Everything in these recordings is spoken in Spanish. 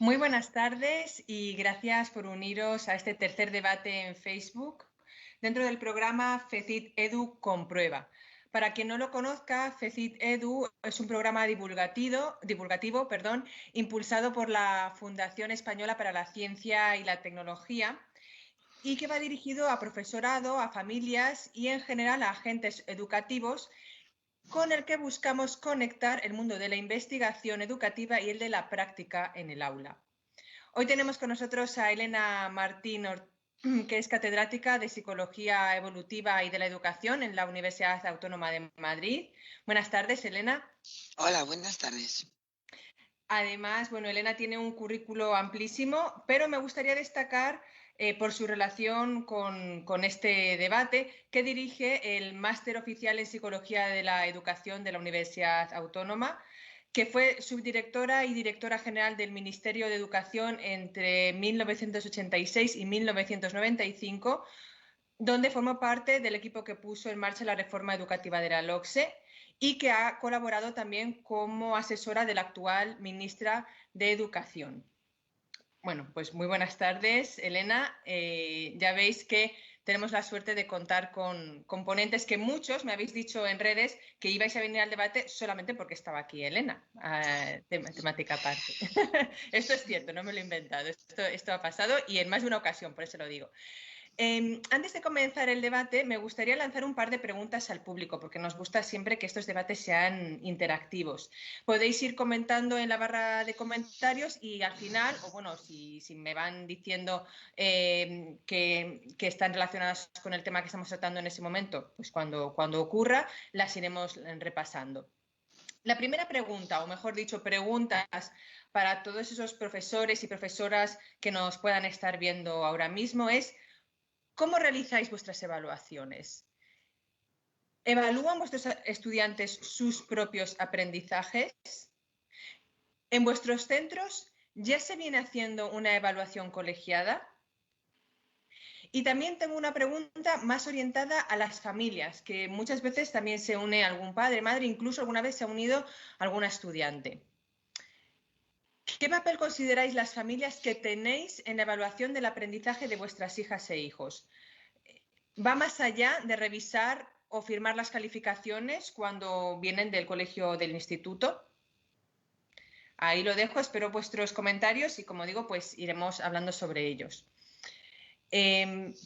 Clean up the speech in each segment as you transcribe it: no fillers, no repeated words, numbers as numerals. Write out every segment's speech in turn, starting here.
Muy buenas tardes y gracias por uniros a este tercer debate en Facebook dentro del programa FECIT Edu Comprueba. Para quien no lo conozca, FECIT Edu es un programa divulgativo, impulsado por la Fundación Española para la Ciencia y la Tecnología y que va dirigido a profesorado, a familias y en general a agentes educativos con el que buscamos conectar el mundo de la investigación educativa y el de la práctica en el aula. Hoy tenemos con nosotros a Elena Martín, que es catedrática de Psicología Evolutiva y de la Educación en la Universidad Autónoma de Madrid. Buenas tardes, Elena. Hola, buenas tardes. Además, bueno, Elena tiene un currículo amplísimo, pero me gustaría destacar por su relación con este debate, que dirige el Máster Oficial en Psicología de la Educación de la Universidad Autónoma, que fue subdirectora y directora general del Ministerio de Educación entre 1986 y 1995, donde formó parte del equipo que puso en marcha la reforma educativa de la LOCSE y que ha colaborado también como asesora de la actual ministra de Educación. Bueno, pues muy buenas tardes, Elena. Ya veis que tenemos la suerte de contar con ponentes que muchos me habéis dicho en redes que ibais a venir al debate solamente porque estaba aquí Elena, temática aparte. Esto es cierto, no me lo he inventado, esto ha pasado y en más de una ocasión, por eso lo digo. Antes de comenzar el debate, me gustaría lanzar un par de preguntas al público, porque nos gusta siempre que estos debates sean interactivos. Podéis ir comentando en la barra de comentarios y al final, o bueno, si me van diciendo que están relacionadas con el tema que estamos tratando en ese momento, pues cuando ocurra, las iremos repasando. La primera pregunta, o mejor dicho, preguntas para todos esos profesores y profesoras que nos puedan estar viendo ahora mismo es: ¿cómo realizáis vuestras evaluaciones? ¿Evalúan vuestros estudiantes sus propios aprendizajes? ¿En vuestros centros ya se viene haciendo una evaluación colegiada? Y también tengo una pregunta más orientada a las familias, que muchas veces también se une algún padre, madre, incluso alguna vez se ha unido alguna estudiante. ¿Qué papel consideráis las familias que tenéis en la evaluación del aprendizaje de vuestras hijas e hijos? ¿Va más allá de revisar o firmar las calificaciones cuando vienen del colegio o del instituto? Ahí lo dejo, espero vuestros comentarios y, como digo, pues iremos hablando sobre ellos.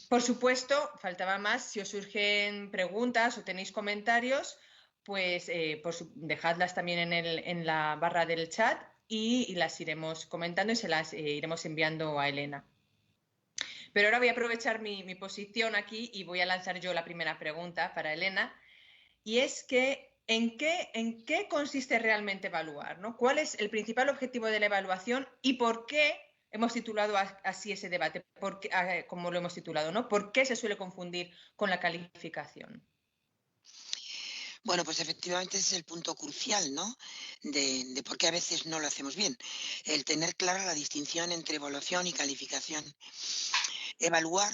Por supuesto, faltaba más, si os surgen preguntas o tenéis comentarios, pues dejadlas también en la barra del chat y las iremos comentando y se las iremos enviando a Elena. Pero ahora voy a aprovechar mi posición aquí y voy a lanzar yo la primera pregunta para Elena, y es que ¿en qué consiste realmente evaluar, ¿no? ¿Cuál es el principal objetivo de la evaluación y por qué hemos titulado así ese debate? Como lo hemos titulado, ¿no? ¿Por qué se suele confundir con la calificación? Bueno, pues efectivamente ese es el punto crucial, ¿no? De por qué a veces no lo hacemos bien. El tener clara la distinción entre evaluación y calificación. Evaluar,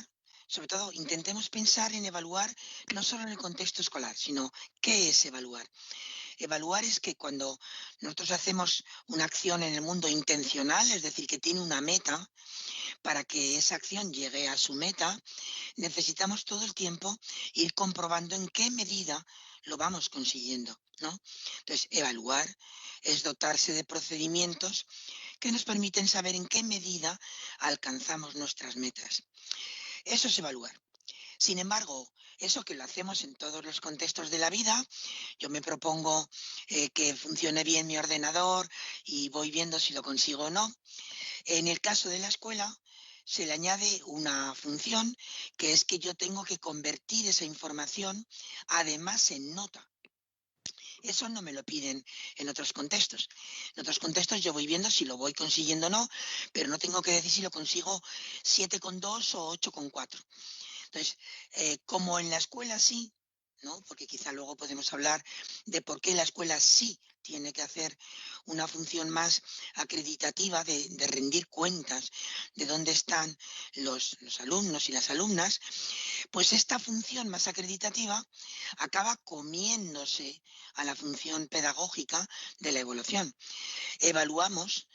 sobre todo, intentemos pensar en evaluar no solo en el contexto escolar, sino qué es evaluar. Evaluar es que cuando nosotros hacemos una acción en el mundo intencional, es decir, que tiene una meta, para que esa acción llegue a su meta, necesitamos todo el tiempo ir comprobando en qué medida lo vamos consiguiendo, ¿no? Entonces, evaluar es dotarse de procedimientos que nos permiten saber en qué medida alcanzamos nuestras metas. Eso es evaluar. Sin embargo, eso que lo hacemos en todos los contextos de la vida, yo me propongo que funcione bien mi ordenador y voy viendo si lo consigo o no. En el caso de la escuela, se le añade una función que es que yo tengo que convertir esa información además en nota. Eso no me lo piden en otros contextos. En otros contextos yo voy viendo si lo voy consiguiendo o no, pero no tengo que decir si lo consigo 7,2 o 8,4. Entonces, como en la escuela sí, ¿no? Porque quizá luego podemos hablar de por qué la escuela sí tiene que hacer una función más acreditativa de rendir cuentas de dónde están los alumnos y las alumnas, pues esta función más acreditativa acaba comiéndose a la función pedagógica de la evaluación. Evaluamos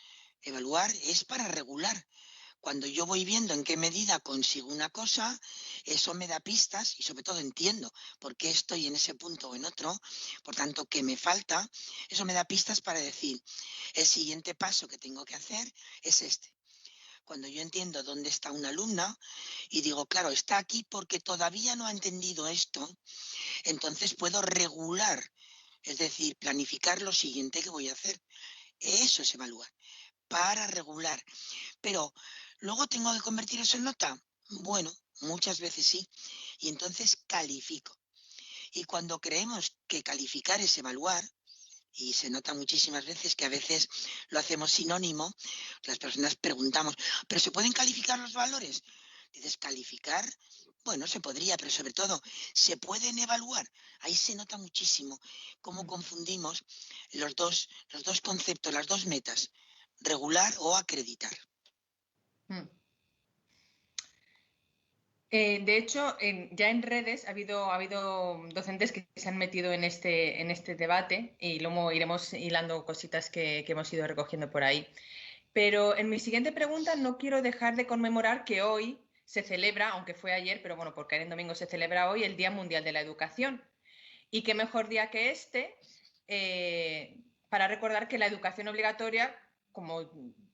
Evaluar es para regular. Cuando yo voy viendo en qué medida consigo una cosa, eso me da pistas y sobre todo entiendo por qué estoy en ese punto o en otro, por tanto, qué me falta, eso me da pistas para decir, el siguiente paso que tengo que hacer es este. Cuando yo entiendo dónde está una alumna y digo, claro, está aquí porque todavía no ha entendido esto, entonces puedo regular, es decir, planificar lo siguiente que voy a hacer. Eso es evaluar, para regular. Pero luego tengo que convertir eso en nota. Bueno, muchas veces sí. Y entonces califico. Y cuando creemos que calificar es evaluar, y se nota muchísimas veces que a veces lo hacemos sinónimo, las personas preguntamos, ¿pero se pueden calificar los valores? Dices, calificar, bueno, se podría, pero sobre todo, se pueden evaluar. Ahí se nota muchísimo cómo confundimos los dos conceptos, las dos metas, regular o acreditar. Mm. De hecho, ya en redes ha habido docentes que se han metido en este debate y luego iremos hilando cositas que hemos ido recogiendo por ahí. Pero en mi siguiente pregunta no quiero dejar de conmemorar que hoy se celebra, aunque fue ayer, pero bueno, por caer en domingo se celebra hoy el Día Mundial de la Educación. Y qué mejor día que este para recordar que la educación obligatoria, como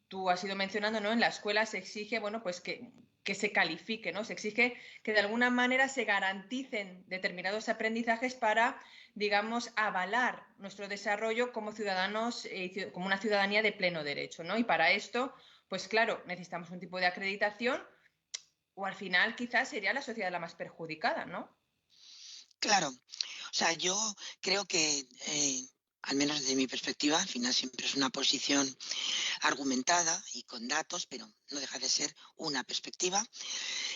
tú has ido mencionando, ¿no? En la escuela se exige, bueno, pues que se califique, ¿no? Se exige que de alguna manera se garanticen determinados aprendizajes para, digamos, avalar nuestro desarrollo como ciudadanos, como una ciudadanía de pleno derecho, ¿no? Y para esto, pues claro, necesitamos un tipo de acreditación o al final quizás sería la sociedad la más perjudicada, ¿no? Claro, o sea, yo creo que, al menos desde mi perspectiva, al final siempre es una posición argumentada y con datos, pero no deja de ser una perspectiva.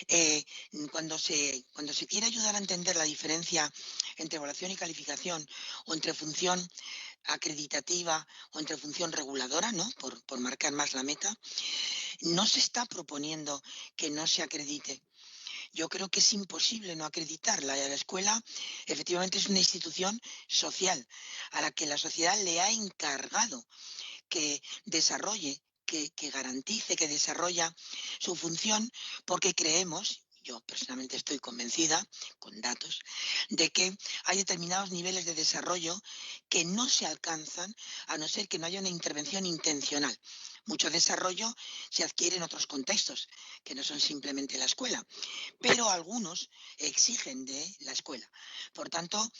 Eh, cuando se quiere ayudar a entender la diferencia entre evaluación y calificación, o entre función acreditativa o entre función reguladora, ¿no? Por marcar más la meta, no se está proponiendo que no se acredite. Yo creo que es imposible no acreditarla. La escuela efectivamente es una institución social a la que la sociedad le ha encargado que desarrolle, que garantice, que desarrolla su función, porque creemos, yo personalmente estoy convencida, con datos, de que hay determinados niveles de desarrollo que no se alcanzan a no ser que no haya una intervención intencional. Mucho desarrollo se adquiere en otros contextos, que no son simplemente la escuela, pero algunos exigen de la escuela. Por tanto,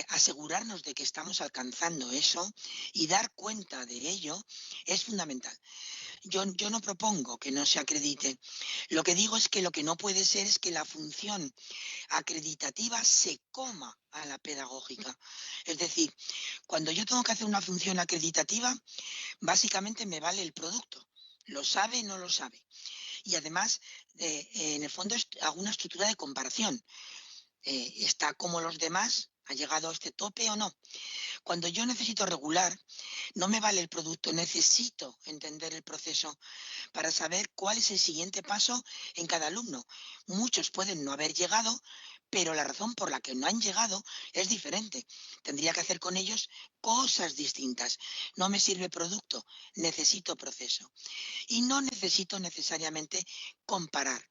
asegurarnos de que estamos alcanzando eso y dar cuenta de ello es fundamental. Yo no propongo que no se acredite. Lo que digo es que lo que no puede ser es que la función acreditativa se coma a la pedagógica. Es decir, cuando yo tengo que hacer una función acreditativa, básicamente me vale el producto. Lo sabe, no lo sabe. Y además, en el fondo, hago una estructura de comparación. ¿Está como los demás? ¿Ha llegado a este tope o no? Cuando yo necesito regular, no me vale el producto, necesito entender el proceso para saber cuál es el siguiente paso en cada alumno. Muchos pueden no haber llegado, pero la razón por la que no han llegado es diferente. Tendría que hacer con ellos cosas distintas. No me sirve producto, necesito proceso. Y no necesito necesariamente comparar.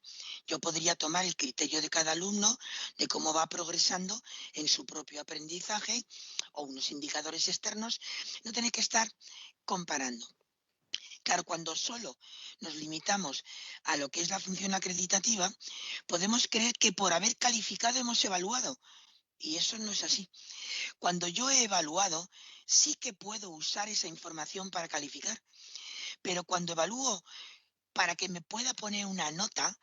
Yo podría tomar el criterio de cada alumno, de cómo va progresando en su propio aprendizaje o unos indicadores externos, no tener que estar comparando. Claro, cuando solo nos limitamos a lo que es la función acreditativa, podemos creer que por haber calificado hemos evaluado. Y eso no es así. Cuando yo he evaluado, sí que puedo usar esa información para calificar. Pero cuando evalúo para que me pueda poner una nota,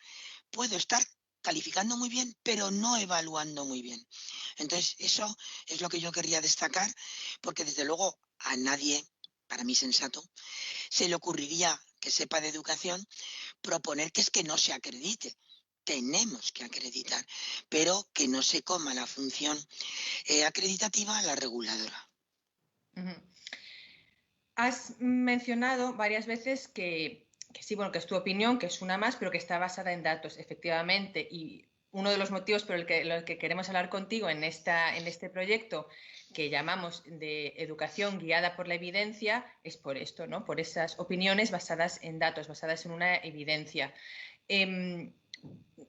puedo estar calificando muy bien, pero no evaluando muy bien. Entonces, eso es lo que yo querría destacar, porque desde luego a nadie, para mí sensato, se le ocurriría que sepa de educación proponer que es que no se acredite. Tenemos que acreditar, pero que no se coma la función acreditativa a la reguladora. Ujú. Has mencionado varias veces que sí, bueno, que es tu opinión, que es una más, pero que está basada en datos, efectivamente. Y uno de los motivos por el que queremos hablar contigo en este proyecto que llamamos de educación guiada por la evidencia es por esto, ¿no? Por esas opiniones basadas en datos, basadas en una evidencia.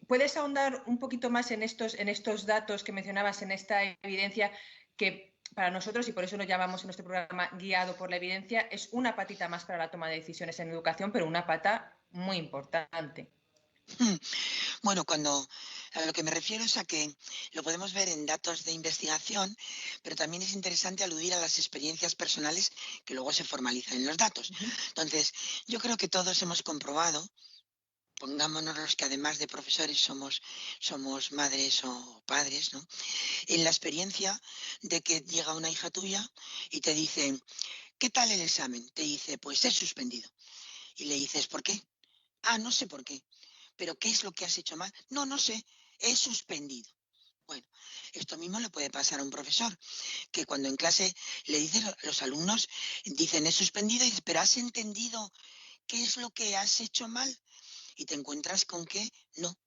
¿Puedes ahondar un poquito más en estos datos que mencionabas, en esta evidencia que para nosotros, y por eso lo llamamos en nuestro programa guiado por la evidencia, es una patita más para la toma de decisiones en educación, pero una pata muy importante? Bueno, a lo que me refiero es a que lo podemos ver en datos de investigación, pero también es interesante aludir a las experiencias personales que luego se formalizan en los datos. Uh-huh. Entonces, yo creo que todos hemos comprobado, pongámonos los que además de profesores somos madres o padres, ¿no? En la experiencia de que llega una hija tuya y te dice, ¿qué tal el examen? Te dice, pues he suspendido. Y le dices, ¿por qué? Ah, no sé por qué. ¿Pero qué es lo que has hecho mal? No, no sé, he suspendido. Bueno, esto mismo le puede pasar a un profesor, que cuando en clase le dicen los alumnos, dicen he suspendido, y dices, pero ¿has entendido qué es lo que has hecho mal? Y te encuentras con que no,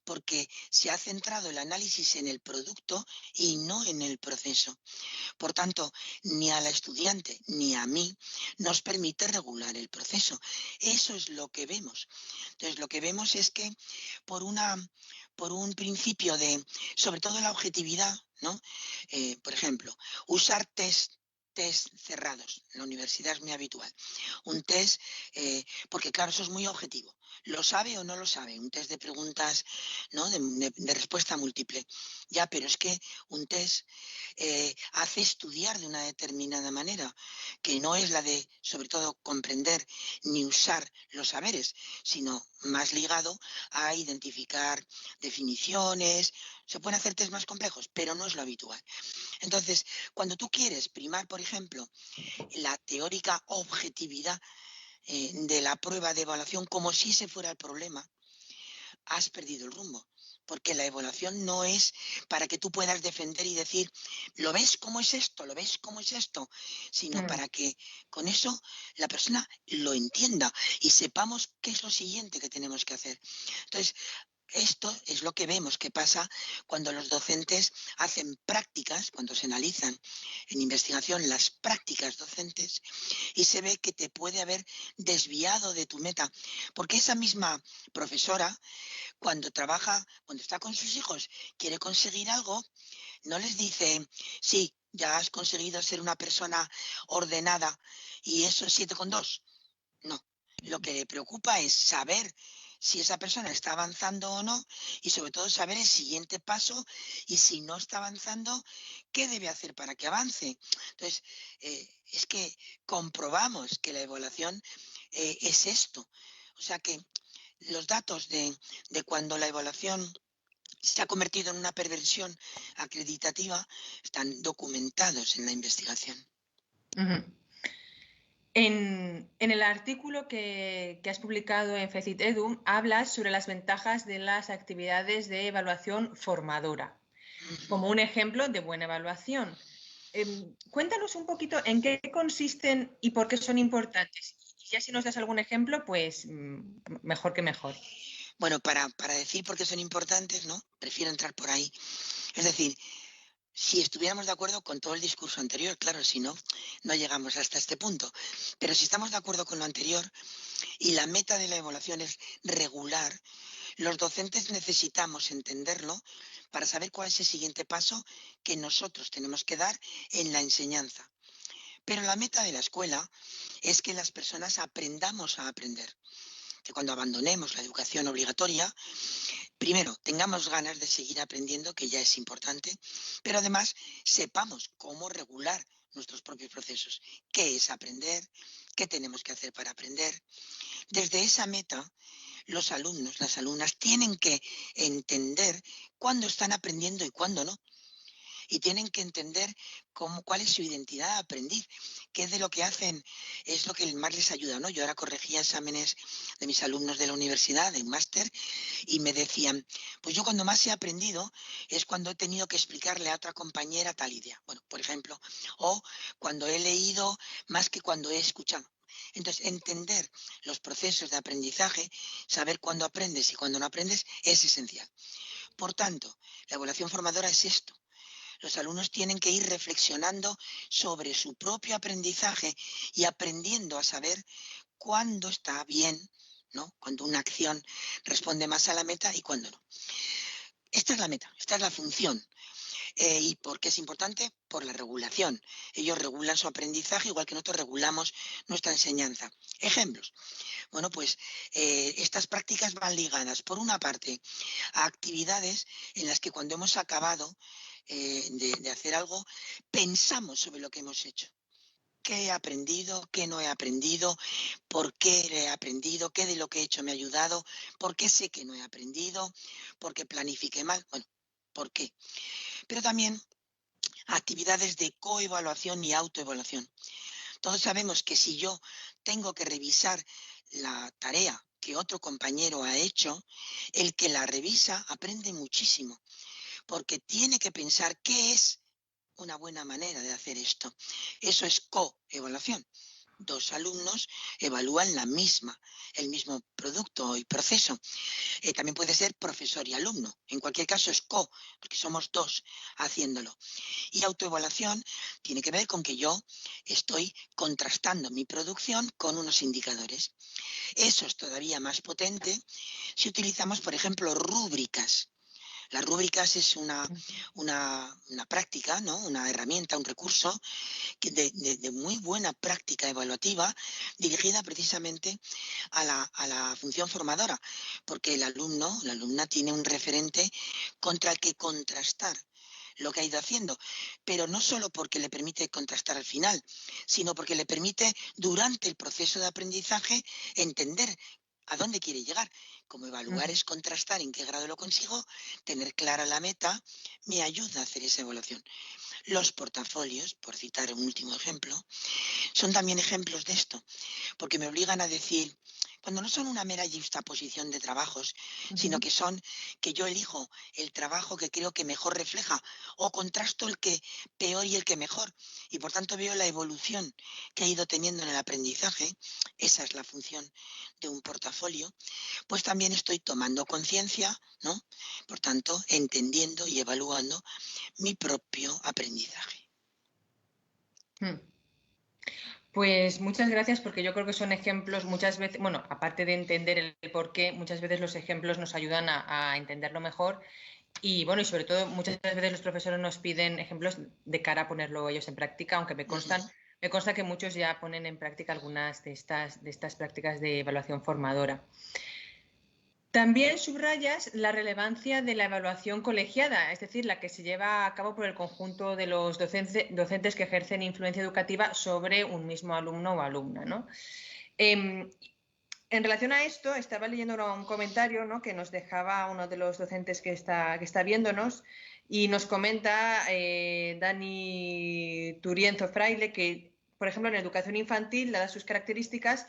porque se ha centrado el análisis en el producto y no en el proceso. Por tanto, ni a la estudiante ni a mí nos permite regular el proceso. Eso es lo que vemos. Entonces, lo que vemos es que por una, por un principio de, sobre todo la objetividad, ¿no? Por ejemplo, usar test cerrados. En la universidad es muy habitual. Un test, porque claro, eso es muy objetivo. ¿Lo sabe o no lo sabe? Un test de preguntas, ¿no? De respuesta múltiple. Ya, pero es que un test hace estudiar de una determinada manera, que no es la de, sobre todo, comprender ni usar los saberes, sino más ligado a identificar definiciones. Se pueden hacer test más complejos, pero no es lo habitual. Entonces, cuando tú quieres primar, por ejemplo, la teórica objetividad de la prueba de evaluación como si ese fuera el problema, has perdido el rumbo. Porque la evaluación no es para que tú puedas defender y decir, ¿lo ves cómo es esto? ¿Lo ves cómo es esto? Sino Mm. para que con eso la persona lo entienda y sepamos qué es lo siguiente que tenemos que hacer. Entonces, esto es lo que vemos que pasa cuando los docentes hacen prácticas, cuando se analizan en investigación las prácticas docentes y se ve que te puede haber desviado de tu meta. Porque esa misma profesora cuando está con sus hijos, quiere conseguir algo, no les dice, sí, ya has conseguido ser una persona ordenada y eso es 7,2. No, lo que le preocupa es saber si esa persona está avanzando o no y sobre todo saber el siguiente paso y si no está avanzando, qué debe hacer para que avance. Entonces, es que comprobamos que la evaluación es esto. O sea que los datos de cuando la evaluación se ha convertido en una perversión acreditativa están documentados en la investigación. Uh-huh. En el artículo que has publicado en FECIT Edu, hablas sobre las ventajas de las actividades de evaluación formadora, como un ejemplo de buena evaluación. Cuéntanos un poquito en qué consisten y por qué son importantes. Y ya si nos das algún ejemplo, pues mejor que mejor. Bueno, para decir por qué son importantes, ¿no? Prefiero entrar por ahí. Es decir, si estuviéramos de acuerdo con todo el discurso anterior, claro, si no, no llegamos hasta este punto. Pero si estamos de acuerdo con lo anterior y la meta de la evaluación es regular, los docentes necesitamos entenderlo para saber cuál es el siguiente paso que nosotros tenemos que dar en la enseñanza. Pero la meta de la escuela es que las personas aprendamos a aprender, que cuando abandonemos la educación obligatoria, primero tengamos ganas de seguir aprendiendo, que ya es importante, pero además sepamos cómo regular nuestros propios procesos, qué es aprender, qué tenemos que hacer para aprender. Desde esa meta, los alumnos, las alumnas tienen que entender cuándo están aprendiendo y cuándo no y tienen que entender cuál es su identidad de aprendiz, qué es de lo que hacen, es lo que más les ayuda, ¿no? Yo ahora corregía exámenes de mis alumnos de la universidad, de un máster, y me decían, pues yo cuando más he aprendido es cuando he tenido que explicarle a otra compañera tal idea, bueno, por ejemplo, o cuando he leído más que cuando he escuchado. Entonces, entender los procesos de aprendizaje, saber cuándo aprendes y cuándo no aprendes, es esencial. Por tanto, la evaluación formadora es esto. Los alumnos tienen que ir reflexionando sobre su propio aprendizaje y aprendiendo a saber cuándo está bien, ¿no? Cuando una acción responde más a la meta y cuándo no. Esta es la meta, esta es la función. ¿Y por qué es importante? Por la regulación. Ellos regulan su aprendizaje igual que nosotros regulamos nuestra enseñanza. Ejemplos. Bueno, pues estas prácticas van ligadas, por una parte, a actividades en las que cuando hemos acabado de hacer algo, pensamos sobre lo que hemos hecho. ¿Qué he aprendido? ¿Qué no he aprendido? ¿Por qué he aprendido? ¿Qué de lo que he hecho me ha ayudado? ¿Por qué sé que no he aprendido? ¿Por qué planifiqué mal? Bueno, ¿por qué? Pero también actividades de coevaluación y autoevaluación. Todos sabemos que si yo tengo que revisar la tarea que otro compañero ha hecho, el que la revisa aprende muchísimo, porque tiene que pensar qué es una buena manera de hacer esto. Eso es coevaluación. Dos alumnos evalúan el mismo producto y proceso. También puede ser profesor y alumno. En cualquier caso es porque somos dos haciéndolo. Y autoevaluación tiene que ver con que yo estoy contrastando mi producción con unos indicadores. Eso es todavía más potente si utilizamos, por ejemplo, rúbricas. Las rúbricas es una práctica, ¿no? Una herramienta, un recurso de muy buena práctica evaluativa dirigida precisamente a la función formadora, porque el alumno, la alumna tiene un referente contra el que contrastar lo que ha ido haciendo, pero no solo porque le permite contrastar al final, sino porque le permite durante el proceso de aprendizaje entender a dónde quiere llegar. Como evaluar es contrastar en qué grado lo consigo, tener clara la meta me ayuda a hacer esa evaluación. Los portafolios, por citar un último ejemplo, son también ejemplos de esto, porque me obligan a decir, cuando no son una mera juxtaposición de trabajos, sino que son que yo elijo el trabajo que creo que mejor refleja o contrasto el que peor y el que mejor, y por tanto veo la evolución que ha ido teniendo en el aprendizaje. Esa es la función de un portafolio. Pues también estoy tomando conciencia, ¿no? Por tanto, entendiendo y evaluando mi propio aprendizaje. Pues muchas gracias porque yo creo que son ejemplos muchas veces, bueno, aparte de entender el por qué, muchas veces los ejemplos nos ayudan a entenderlo mejor y bueno, y sobre todo muchas veces los profesores nos piden ejemplos de cara a ponerlo ellos en práctica, aunque me consta que muchos ya ponen en práctica algunas de estas prácticas de evaluación formadora. También subrayas la relevancia de la evaluación colegiada, es decir, la que se lleva a cabo por el conjunto de los docentes que ejercen influencia educativa sobre un mismo alumno o alumna, ¿no? En relación a esto, estaba leyendo un comentario, ¿no?, que nos dejaba uno de los docentes que está viéndonos y nos comenta Dani Turienzo Fraile que, por ejemplo, en educación infantil, dadas sus características,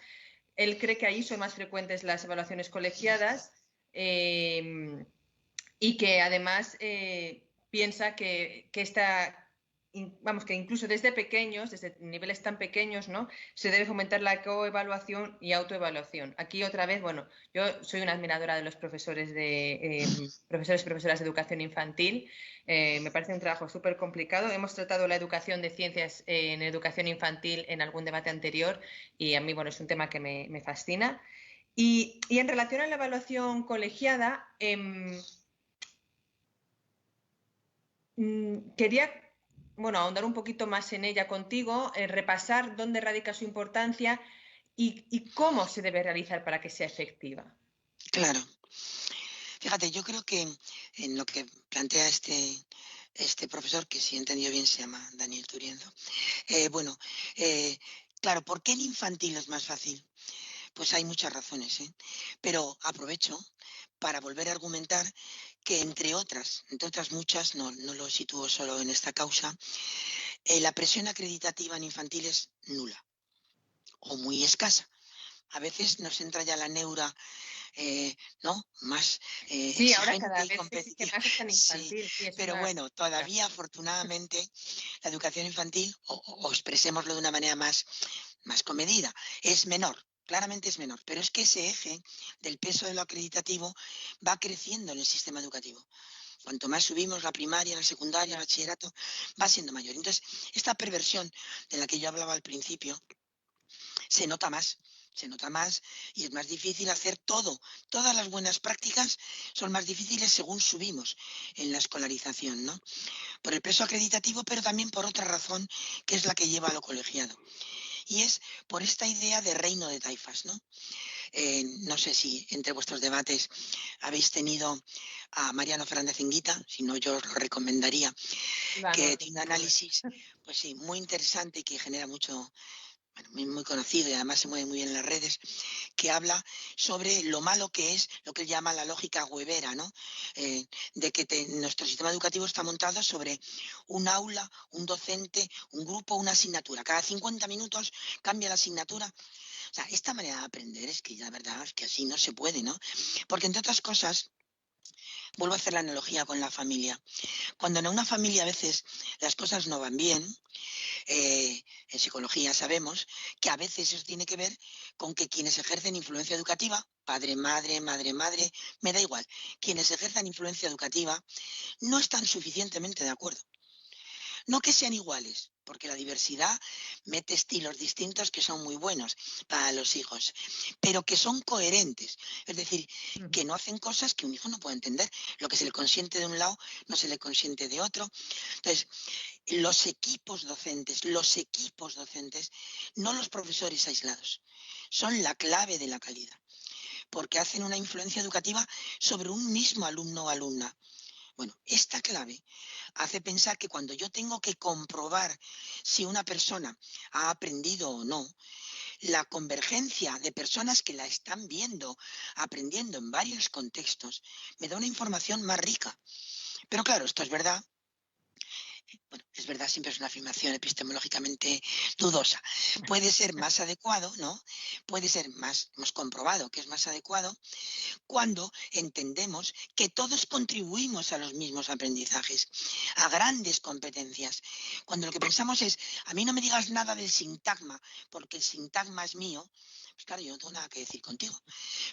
él cree que ahí son más frecuentes las evaluaciones colegiadas y que además piensa que que incluso desde pequeños, desde niveles tan pequeños, ¿no?, se debe fomentar la coevaluación y autoevaluación. Aquí otra vez, bueno, yo soy una admiradora de los profesores profesores y profesoras de educación infantil. Me parece un trabajo súper complicado. Hemos tratado la educación de ciencias en educación infantil en algún debate anterior y a mí, bueno, es un tema que me fascina. Y en relación a la evaluación colegiada, quería, bueno, ahondar un poquito más en ella contigo, repasar dónde radica su importancia y cómo se debe realizar para que sea efectiva. Claro. Fíjate, yo creo que en lo que plantea este profesor, que si he entendido bien se llama Daniel Turienzo, bueno, claro, ¿por qué el infantil es más fácil? Pues hay muchas razones, ¿eh? Pero aprovecho para volver a argumentar que entre otras muchas, no lo sitúo solo en esta causa, la presión acreditativa en infantil es nula o muy escasa. A veces nos entra ya la neura, ¿no?, más Sí, ahora exigente cada y vez se exige competitiva. más hasta en Sí, infantil, sí, es pero una bueno, locura. todavía afortunadamente la educación infantil, o expresémoslo de una manera más comedida, es menor. Claramente es menor, pero es que ese eje del peso de lo acreditativo va creciendo en el sistema educativo. Cuanto más subimos la primaria, la secundaria, el claro. bachillerato, va siendo mayor. Entonces, esta perversión de la que yo hablaba al principio, se nota más, se nota más y es más difícil hacer todo. Todas las buenas prácticas son más difíciles según subimos en la escolarización, ¿no? Por el peso acreditativo, pero también por otra razón que es la que lleva a lo colegiado. Y es por esta idea de reino de taifas, ¿no? No sé si entre vuestros debates habéis tenido a Mariano Fernández Enguita, si no yo os lo recomendaría, Lo que anoto, tiene un seguro. análisis, pues sí, muy interesante y que genera mucho, bueno, muy conocido y además se mueve muy bien en las redes, que habla sobre lo malo que es lo que él llama la lógica webera, ¿no? De que nuestro sistema educativo está montado sobre un aula, un docente, un grupo, una asignatura. Cada 50 minutos cambia la asignatura. O sea, esta manera de aprender es que la verdad es que así no se puede, ¿no? Porque entre otras cosas, vuelvo a hacer la analogía con la familia. Cuando en una familia a veces las cosas no van bien, en psicología sabemos que a veces eso tiene que ver con que quienes ejercen influencia educativa, padre, madre, madre, madre, me da igual, quienes ejerzan influencia educativa no están suficientemente de acuerdo. No que sean iguales, porque la diversidad mete estilos distintos que son muy buenos para los hijos, pero que son coherentes. Es decir, Ujú. que no hacen cosas que un hijo no puede entender. Lo que se le consiente de un lado no se le consiente de otro. Entonces, los equipos docentes, no los profesores aislados, son la clave de la calidad, porque hacen una influencia educativa sobre un mismo alumno o alumna. Bueno, esta clave hace pensar que cuando yo tengo que comprobar si una persona ha aprendido o no, la convergencia de personas que la están viendo, aprendiendo en varios contextos, me da una información más rica. Pero claro, esto es verdad. Bueno, es verdad, siempre es una afirmación epistemológicamente dudosa. Puede ser más adecuado, ¿no? Puede ser más, hemos comprobado que es más adecuado cuando entendemos que todos contribuimos a los mismos aprendizajes, a grandes competencias. Cuando lo que pensamos es, a mí no me digas nada del sintagma, porque el sintagma es mío, pues claro, yo no tengo nada que decir contigo.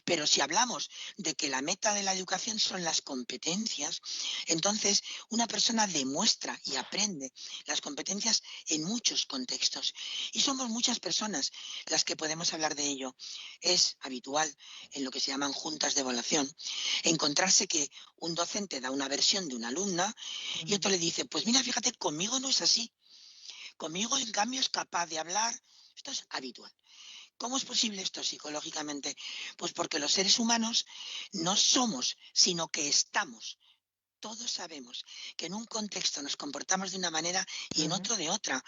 Pero si hablamos de que la meta de la educación son las competencias, entonces una persona demuestra y aprende las competencias en muchos contextos. Y somos muchas personas las que podemos hablar de ello. Es habitual en lo que se llaman juntas de evaluación encontrarse que un docente da una versión de una alumna y Ujú. otro le dice, pues mira, fíjate, conmigo no es así. Conmigo, en cambio, es capaz de hablar. Esto es habitual. ¿Cómo es posible esto psicológicamente? Pues porque los seres humanos no somos, sino que estamos. Todos sabemos que en un contexto nos comportamos de una manera y en Ujú. otro de otra.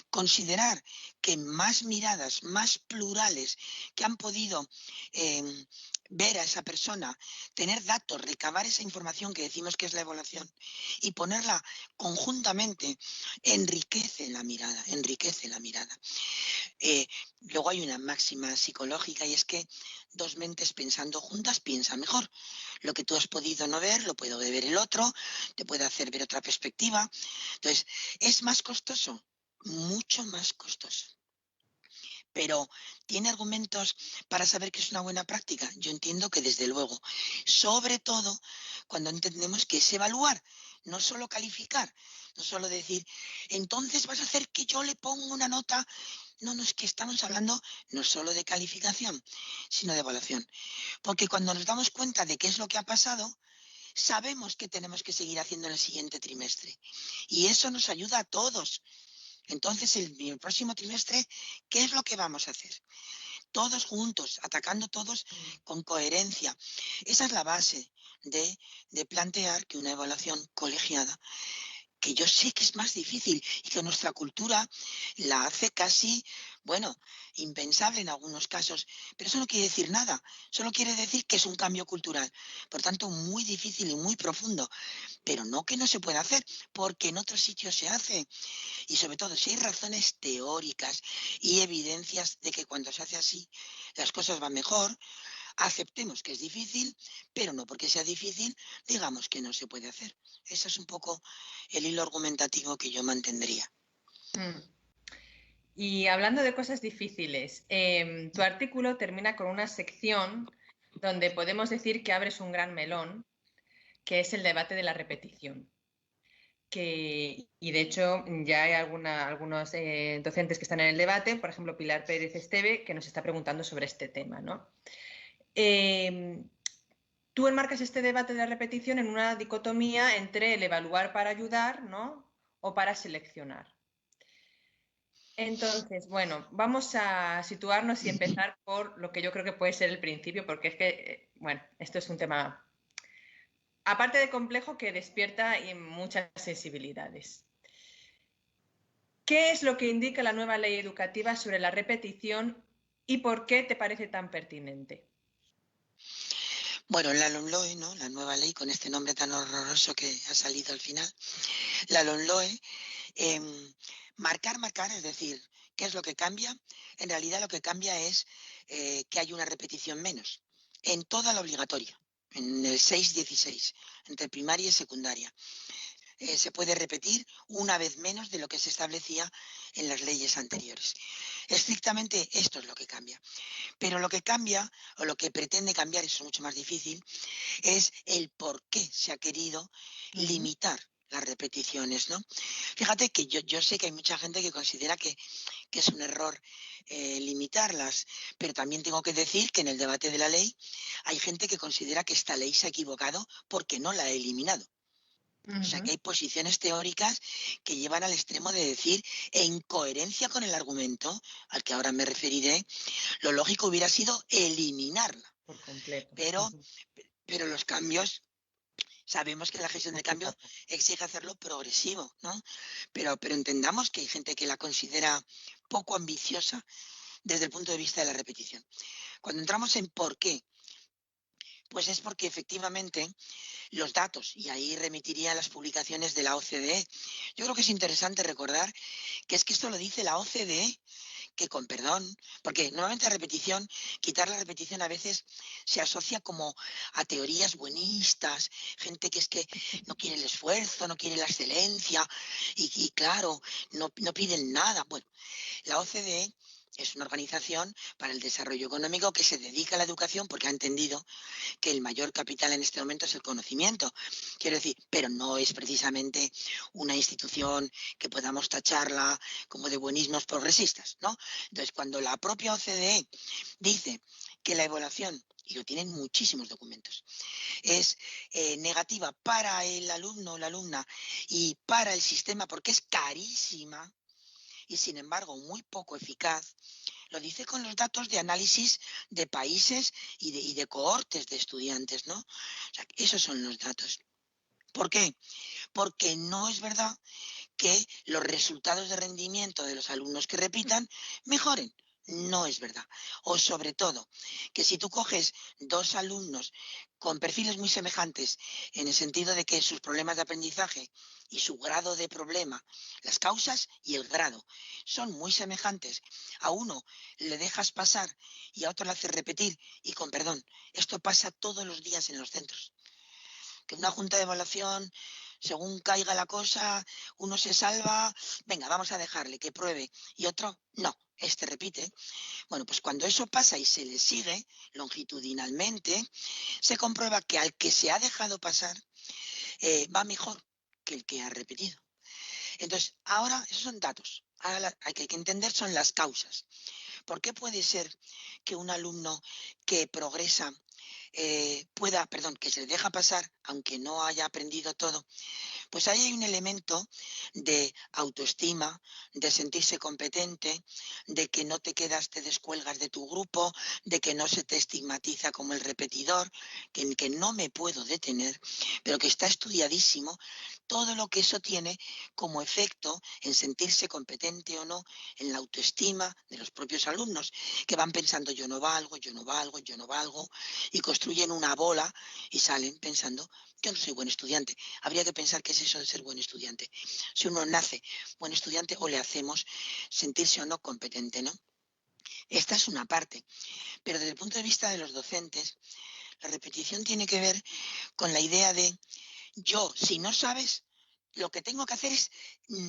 Considerar que más miradas, más plurales que han podido eh, ver a esa persona, tener datos, recabar esa información que decimos que es la evaluación y ponerla conjuntamente, enriquece la mirada, enriquece la mirada. Luego hay una máxima psicológica y es que dos mentes pensando juntas piensan mejor. Lo que tú has podido no ver, lo puede ver el otro, te puede hacer ver otra perspectiva. Entonces, ¿es más costoso? Mucho más costoso. Pero ¿tiene argumentos para saber que es una buena práctica? Yo entiendo que desde luego, sobre todo cuando entendemos que es evaluar, no solo calificar, no solo decir, entonces vas a hacer que yo le ponga una nota. No, no es que estamos hablando no solo de calificación, sino de evaluación. Porque cuando nos damos cuenta de qué es lo que ha pasado, sabemos que tenemos que seguir haciendo en el siguiente trimestre. Y eso nos ayuda a todos. Entonces, el próximo trimestre, ¿qué es lo que vamos a hacer? Todos juntos, atacando todos con coherencia. Esa es la base de plantear que una evaluación colegiada, que yo sé que es más difícil y que nuestra cultura la hace casi, bueno, impensable en algunos casos, pero eso no quiere decir nada, solo quiere decir que es un cambio cultural, por tanto muy difícil y muy profundo, pero no que no se pueda hacer, porque en otros sitios se hace. Y sobre todo, si hay razones teóricas y evidencias de que cuando se hace así las cosas van mejor, aceptemos que es difícil, pero no porque sea difícil, digamos que no se puede hacer. Ese es un poco el hilo argumentativo que yo mantendría. Mm. Y hablando de cosas difíciles, tu artículo termina con una sección donde podemos decir que abres un gran melón, que es el debate de la repetición. Y de hecho ya hay algunos docentes que están en el debate, por ejemplo Pilar Pérez Esteve, que nos está preguntando sobre este tema, ¿no? Tú enmarcas este debate de la repetición en una dicotomía entre el evaluar para ayudar, ¿no? O para seleccionar. Entonces, bueno, vamos a situarnos y empezar por lo que yo creo que puede ser el principio, porque es que, bueno, esto es un tema, aparte de complejo, que despierta muchas sensibilidades. ¿Qué es lo que indica la nueva ley educativa sobre la repetición y por qué te parece tan pertinente? Bueno, la LOMLOE, ¿no? La nueva ley con este nombre tan horroroso que ha salido al final. La LOMLOE, marcar, es decir, ¿qué es lo que cambia? En realidad lo que cambia es que hay una repetición menos en toda la obligatoria, en el 6-16, entre primaria y secundaria. Se puede repetir una vez menos de lo que se establecía en las leyes anteriores. Estrictamente esto es lo que cambia. Pero lo que cambia, o lo que pretende cambiar, eso es mucho más difícil, es el por qué se ha querido limitar las repeticiones, ¿no? Fíjate que yo sé que hay mucha gente que considera que es un error limitarlas, pero también tengo que decir que en el debate de la ley hay gente que considera que esta ley se ha equivocado porque no la ha eliminado. O sea que hay posiciones teóricas que llevan al extremo de decir, en coherencia con el argumento al que ahora me referiré, lo lógico hubiera sido eliminarla. Por completo. Pero los cambios, sabemos que la gestión del cambio exige hacerlo progresivo, ¿no? Pero entendamos que hay gente que la considera poco ambiciosa desde el punto de vista de la repetición. Cuando entramos en por qué, pues es porque efectivamente los datos, y ahí remitiría a las publicaciones de la OCDE. Yo creo que es interesante recordar que es que esto lo dice la OCDE, que con perdón, porque normalmente quitar la repetición a veces se asocia como a teorías buenistas, gente que es que no quiere el esfuerzo, no quiere la excelencia, y claro, no piden nada. Bueno, la OCDE es una organización para el desarrollo económico que se dedica a la educación porque ha entendido que el mayor capital en este momento es el conocimiento. Quiero decir, pero no es precisamente una institución que podamos tacharla como de buenismos progresistas, ¿no? Entonces, cuando la propia OCDE dice que la evaluación, y lo tienen muchísimos documentos, es negativa para el alumno o la alumna y para el sistema porque es carísima y sin embargo muy poco eficaz, lo dice con los datos de análisis de países y de cohortes de estudiantes, ¿no? O sea, esos son los datos. ¿Por qué? Porque no es verdad que los resultados de rendimiento de los alumnos que repitan mejoren. No es verdad. O sobre todo, que si tú coges dos alumnos con perfiles muy semejantes, en el sentido de que sus problemas de aprendizaje y su grado de problema, las causas y el grado, son muy semejantes, a uno le dejas pasar y a otro le haces repetir, y con perdón, esto pasa todos los días en los centros. Que una junta de evaluación, según caiga la cosa, uno se salva, venga, vamos a dejarle que pruebe, y otro, no, este repite. Bueno, pues cuando eso pasa y se le sigue longitudinalmente, se comprueba que al que se ha dejado pasar va mejor que el que ha repetido. Entonces, ahora, esos son datos. Ahora hay que entender son las causas. ¿Por qué puede ser que un alumno que progresa que se le deja pasar, aunque no haya aprendido todo? Pues ahí hay un elemento de autoestima, de sentirse competente, de que no te quedas, te descuelgas de tu grupo, de que no se te estigmatiza como el repetidor, que no me puedo detener, pero que está estudiadísimo todo lo que eso tiene como efecto en sentirse competente o no, en la autoestima de los propios alumnos, que van pensando yo no valgo, yo no valgo, yo no valgo, y construyen una bola y salen pensando yo no soy buen estudiante. Habría que pensar qué es eso de ser buen estudiante. Si uno nace buen estudiante o le hacemos sentirse o no competente, ¿no? Esta es una parte. Pero desde el punto de vista de los docentes, la repetición tiene que ver con la idea de yo, si no sabes, lo que tengo que hacer es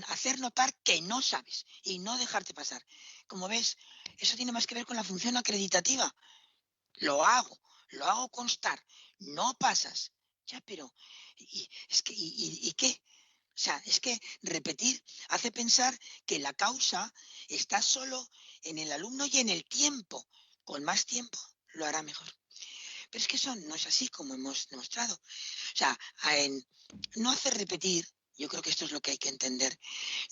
hacer notar que no sabes y no dejarte pasar. Como ves, eso tiene más que ver con la función acreditativa. Lo hago constar. No pasas. Ya, pero ¿y qué? O sea, es que repetir hace pensar que la causa está solo en el alumno y en el tiempo. Con más tiempo lo hará mejor. Pero es que eso no es así como hemos demostrado. O sea, no hacer repetir, yo creo que esto es lo que hay que entender.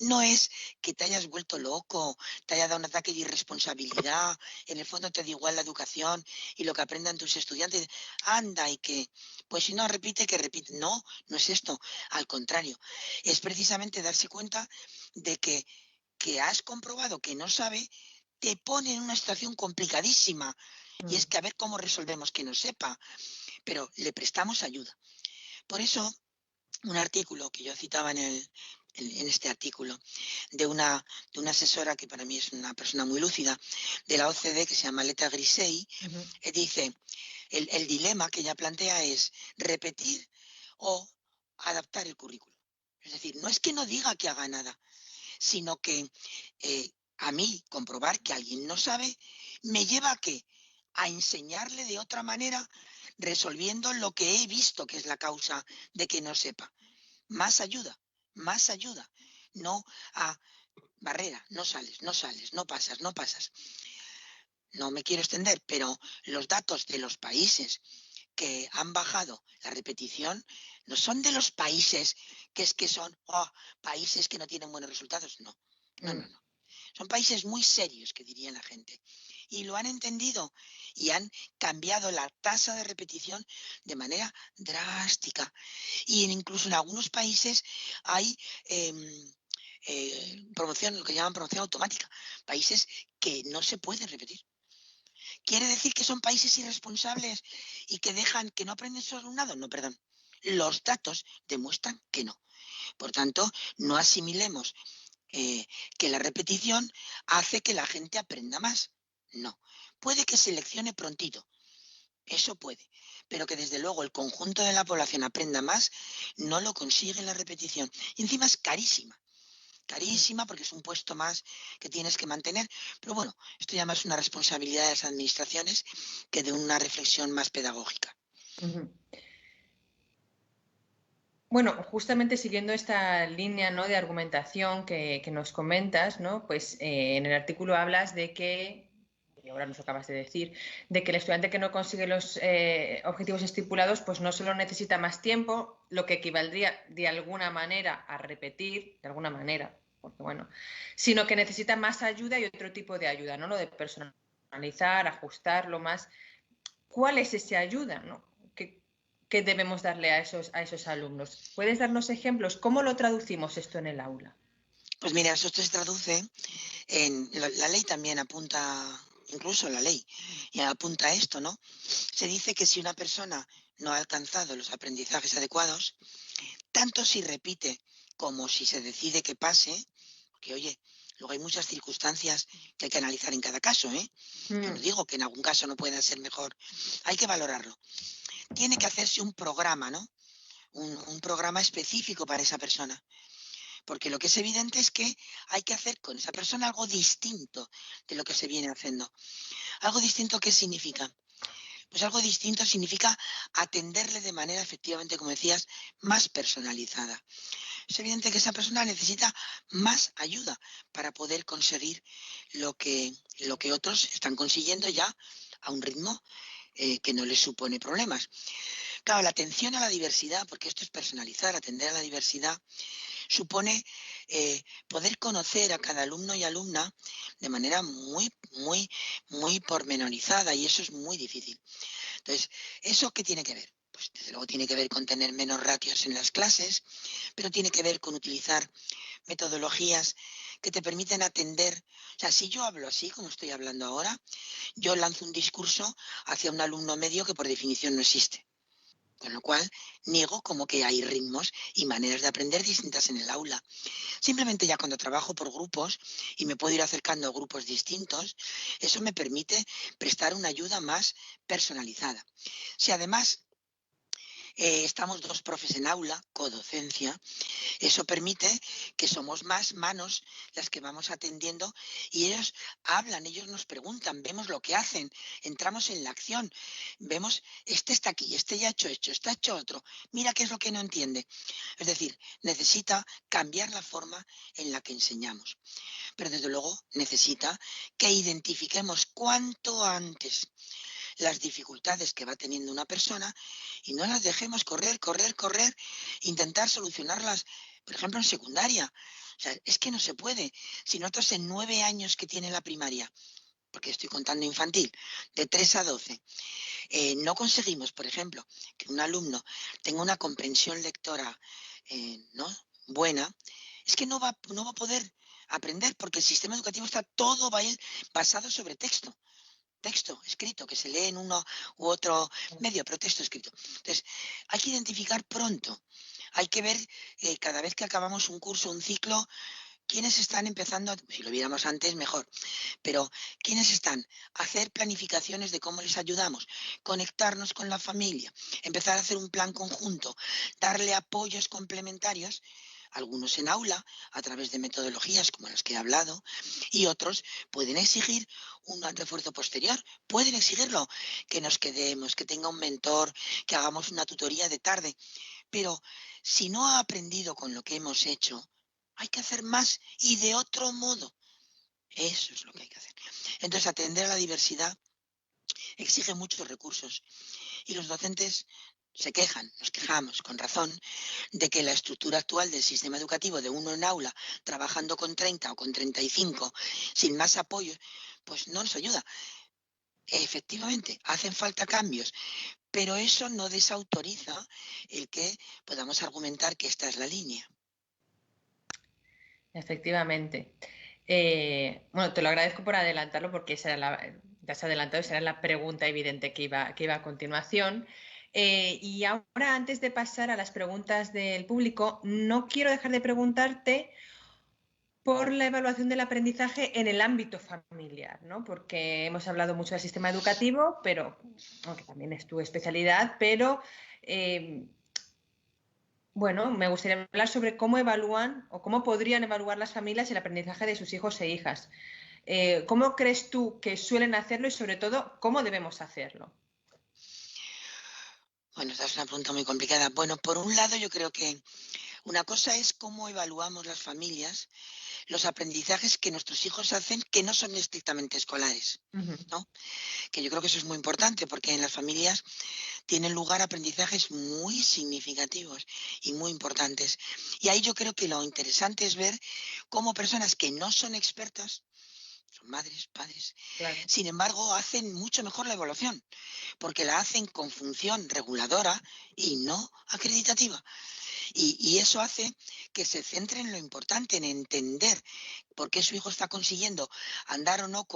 No es que te hayas vuelto loco, te haya dado un ataque de irresponsabilidad, en el fondo te da igual la educación y lo que aprendan tus estudiantes, anda y que, pues si no repite, que repite. No, no es esto. Al contrario, es precisamente darse cuenta de que has comprobado que no sabe, te pone en una situación complicadísima. Y es Mm. que a ver cómo resolvemos que no sepa, pero le prestamos ayuda. Por eso, un artículo que yo citaba en este artículo de una asesora que para mí es una persona muy lúcida de la OCDE que se llama Leta Grisey, Ujú. dice, el dilema que ella plantea es repetir o adaptar el currículo. Es decir, no es que no diga que haga nada, sino que a mí comprobar que alguien no sabe me lleva a qué, a enseñarle de otra manera, resolviendo lo que he visto que es la causa de que no sepa. Más ayuda, no a barrera, no sales, no sales, no pasas, no pasas. No me quiero extender, pero los datos de los países que han bajado la repetición no son de los países que son países que no tienen buenos resultados, no, no, Mm. no, no. Son países muy serios, que diría la gente. Y lo han entendido y han cambiado la tasa de repetición de manera drástica. Y incluso en algunos países hay promoción, lo que llaman promoción automática. Países que no se pueden repetir. ¿Quiere decir que son países irresponsables y que dejan que no aprenden su alumnado? No, perdón. Los datos demuestran que no. Por tanto, no asimilemos que la repetición hace que la gente aprenda más. No. Puede que seleccione prontito. Eso puede. Pero que desde luego el conjunto de la población aprenda más, no lo consigue la repetición. Y encima es carísima. Mm. Carísima porque es un puesto más que tienes que mantener. Pero bueno, esto ya más es una responsabilidad de las administraciones que de una reflexión más pedagógica. Ujú. Bueno, justamente siguiendo esta línea, ¿no?, de argumentación que nos comentas, ¿no? Pues en el artículo hablas de que, y ahora nos acabas de decir, de que el estudiante que no consigue los objetivos estipulados, pues no solo necesita más tiempo, lo que equivaldría de alguna manera a repetir, de alguna manera, porque bueno, sino que necesita más ayuda y otro tipo de ayuda, ¿no? Lo de personalizar, ajustarlo más. ¿Cuál es esa ayuda, ¿no?, que debemos darle a esos alumnos? ¿Puedes darnos ejemplos? ¿Cómo lo traducimos esto en el aula? Pues mira, eso se traduce la ley también apunta, incluso la ley, y apunta esto, ¿no? Se dice que si una persona no ha alcanzado los aprendizajes adecuados, tanto si repite como si se decide que pase, que oye, luego hay muchas circunstancias que hay que analizar en cada caso, ¿eh? Yo no Mm. digo que en algún caso no pueda ser mejor, hay que valorarlo. Tiene que hacerse un programa, ¿no? Un programa específico para esa persona. Porque lo que es evidente es que hay que hacer con esa persona algo distinto de lo que se viene haciendo. ¿Algo distinto qué significa? Pues algo distinto significa atenderle de manera, efectivamente, como decías, más personalizada. Es evidente que esa persona necesita más ayuda para poder conseguir lo que otros están consiguiendo ya a un ritmo que no les supone problemas. Claro, la atención a la diversidad, porque esto es personalizar, atender a la diversidad, supone poder conocer a cada alumno y alumna de manera muy, muy, muy pormenorizada y eso es muy difícil. Entonces, ¿eso qué tiene que ver? Pues desde luego tiene que ver con tener menos ratios en las clases, pero tiene que ver con utilizar metodologías que te permiten atender. O sea, si yo hablo así, como estoy hablando ahora, yo lanzo un discurso hacia un alumno medio que por definición no existe. Con lo cual, niego como que hay ritmos y maneras de aprender distintas en el aula. Simplemente ya cuando trabajo por grupos y me puedo ir acercando a grupos distintos, eso me permite prestar una ayuda más personalizada. Si además estamos dos profes en aula, codocencia, Eso permite que somos más manos las que vamos atendiendo y ellos hablan, ellos nos preguntan, vemos lo que hacen, entramos en la acción, vemos, este está aquí, este ya ha hecho esto, este ha hecho otro, mira qué es lo que no entiende. Es decir, necesita cambiar la forma en la que enseñamos, pero desde luego necesita que identifiquemos cuanto antes las dificultades que va teniendo una persona y no las dejemos correr, correr, correr, intentar solucionarlas, por ejemplo, en secundaria. O sea, es que no se puede. Si nosotros en 9 años que tiene la primaria, porque estoy contando infantil, de 3 a 12, no conseguimos, por ejemplo, que un alumno tenga una comprensión lectora ¿no? buena, es que no va a poder aprender porque el sistema educativo está todo basado sobre texto escrito que se lee en uno u otro medio, pero texto escrito. Entonces, hay que identificar pronto, hay que ver cada vez que acabamos un curso, un ciclo, quiénes están empezando, si lo viéramos antes mejor, pero quiénes están, hacer planificaciones de cómo les ayudamos, conectarnos con la familia, empezar a hacer un plan conjunto, darle apoyos complementarios, algunos en aula, a través de metodologías como las que he hablado, y otros pueden exigir un refuerzo posterior, pueden exigirlo, que nos quedemos, que tenga un mentor, que hagamos una tutoría de tarde, pero si no ha aprendido con lo que hemos hecho, hay que hacer más y de otro modo. Eso es lo que hay que hacer. Entonces, atender a la diversidad exige muchos recursos y los docentes se quejan, nos quejamos con razón, de que la estructura actual del sistema educativo de uno en aula, trabajando con 30 o con 35, sin más apoyo, pues no nos ayuda. Efectivamente, hacen falta cambios, pero eso no desautoriza el que podamos argumentar que esta es la línea. Efectivamente. Bueno, te lo agradezco por adelantarlo porque esa era ya has adelantado, esa era la pregunta evidente que iba a continuación. Y ahora, antes de pasar a las preguntas del público, no quiero dejar de preguntarte por la evaluación del aprendizaje en el ámbito familiar, ¿no? Porque hemos hablado mucho del sistema educativo, pero, aunque también es tu especialidad, pero bueno, me gustaría hablar sobre cómo evalúan o cómo podrían evaluar las familias el aprendizaje de sus hijos e hijas. ¿Cómo crees tú que suelen hacerlo y, sobre todo, cómo debemos hacerlo? Bueno, esta es una pregunta muy complicada. Bueno, por un lado, yo creo que una cosa es cómo evaluamos las familias los aprendizajes que nuestros hijos hacen que no son estrictamente escolares, Ujú. ¿no? Que yo creo que eso es muy importante porque en las familias tienen lugar aprendizajes muy significativos y muy importantes. Y ahí yo creo que lo interesante es ver cómo personas que no son expertas, son madres, padres, Claro. sin embargo, hacen mucho mejor la evaluación, porque la hacen con función reguladora y no acreditativa. Y eso hace que se centre en lo importante, en entender por qué su hijo está consiguiendo andar o no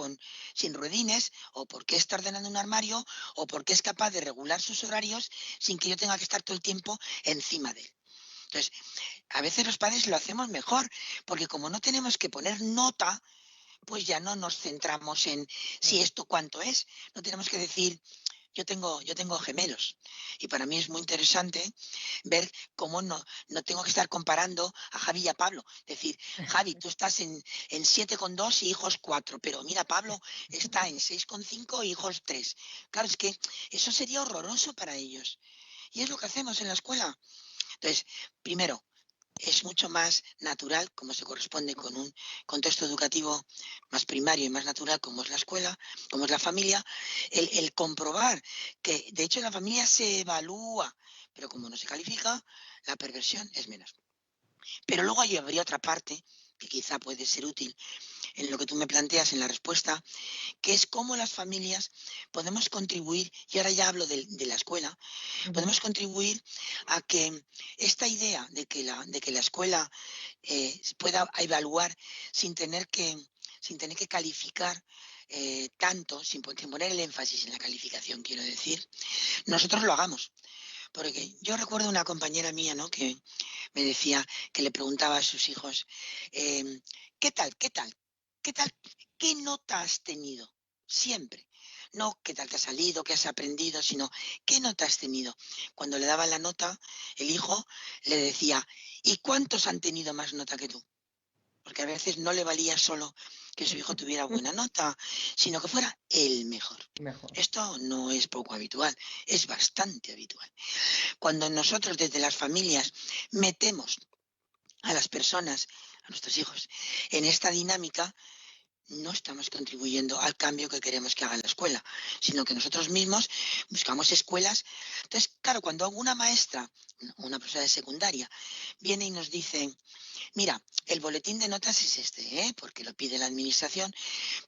sin ruedines, o por qué está ordenando un armario, o por qué es capaz de regular sus horarios sin que yo tenga que estar todo el tiempo encima de él. Entonces, a veces los padres lo hacemos mejor, porque como no tenemos que poner nota, pues ya no nos centramos en si esto cuánto es. No tenemos que decir, yo tengo gemelos y para mí es muy interesante ver cómo no tengo que estar comparando a Javi y a Pablo. Decir, Javi, tú estás en 7,2 y hijos 4, pero mira, Pablo está en 6,5 y hijos 3. Claro, es que eso sería horroroso para ellos. Y es lo que hacemos en la escuela. Entonces, primero, es mucho más natural, como se corresponde con un contexto educativo más primario y más natural, como es la escuela, como es la familia, el comprobar que, de hecho, en la familia se evalúa, pero como no se califica, la perversión es menos. Pero luego habría otra parte que quizá puede ser útil en lo que tú me planteas en la respuesta, que es cómo las familias podemos contribuir, y ahora ya hablo de la escuela, Ujú. podemos contribuir a que esta idea de que la escuela pueda evaluar sin tener que, sin tener que calificar tanto, sin poner el énfasis en la calificación, quiero decir, nosotros lo hagamos. Porque yo recuerdo una compañera mía, ¿no? Que me decía que le preguntaba a sus hijos, ¿qué tal? ¿Qué tal? ¿Qué tal? ¿Qué nota has tenido? Siempre. no qué tal te ha salido, qué has aprendido, sino qué nota has tenido. Cuando le daban la nota, el hijo le decía, ¿y cuántos han tenido más nota que tú? Porque a veces no le valía solo que su hijo tuviera buena nota, sino que fuera el mejor. Mejor. Esto no es poco habitual, es bastante habitual. Cuando nosotros desde las familias metemos a las personas, a nuestros hijos, en esta dinámica, no estamos contribuyendo al cambio que queremos que haga en la escuela, sino que nosotros mismos buscamos escuelas. Entonces, claro, cuando alguna maestra, una profesora de secundaria, viene y nos dice, mira, el boletín de notas es este, porque lo pide la administración,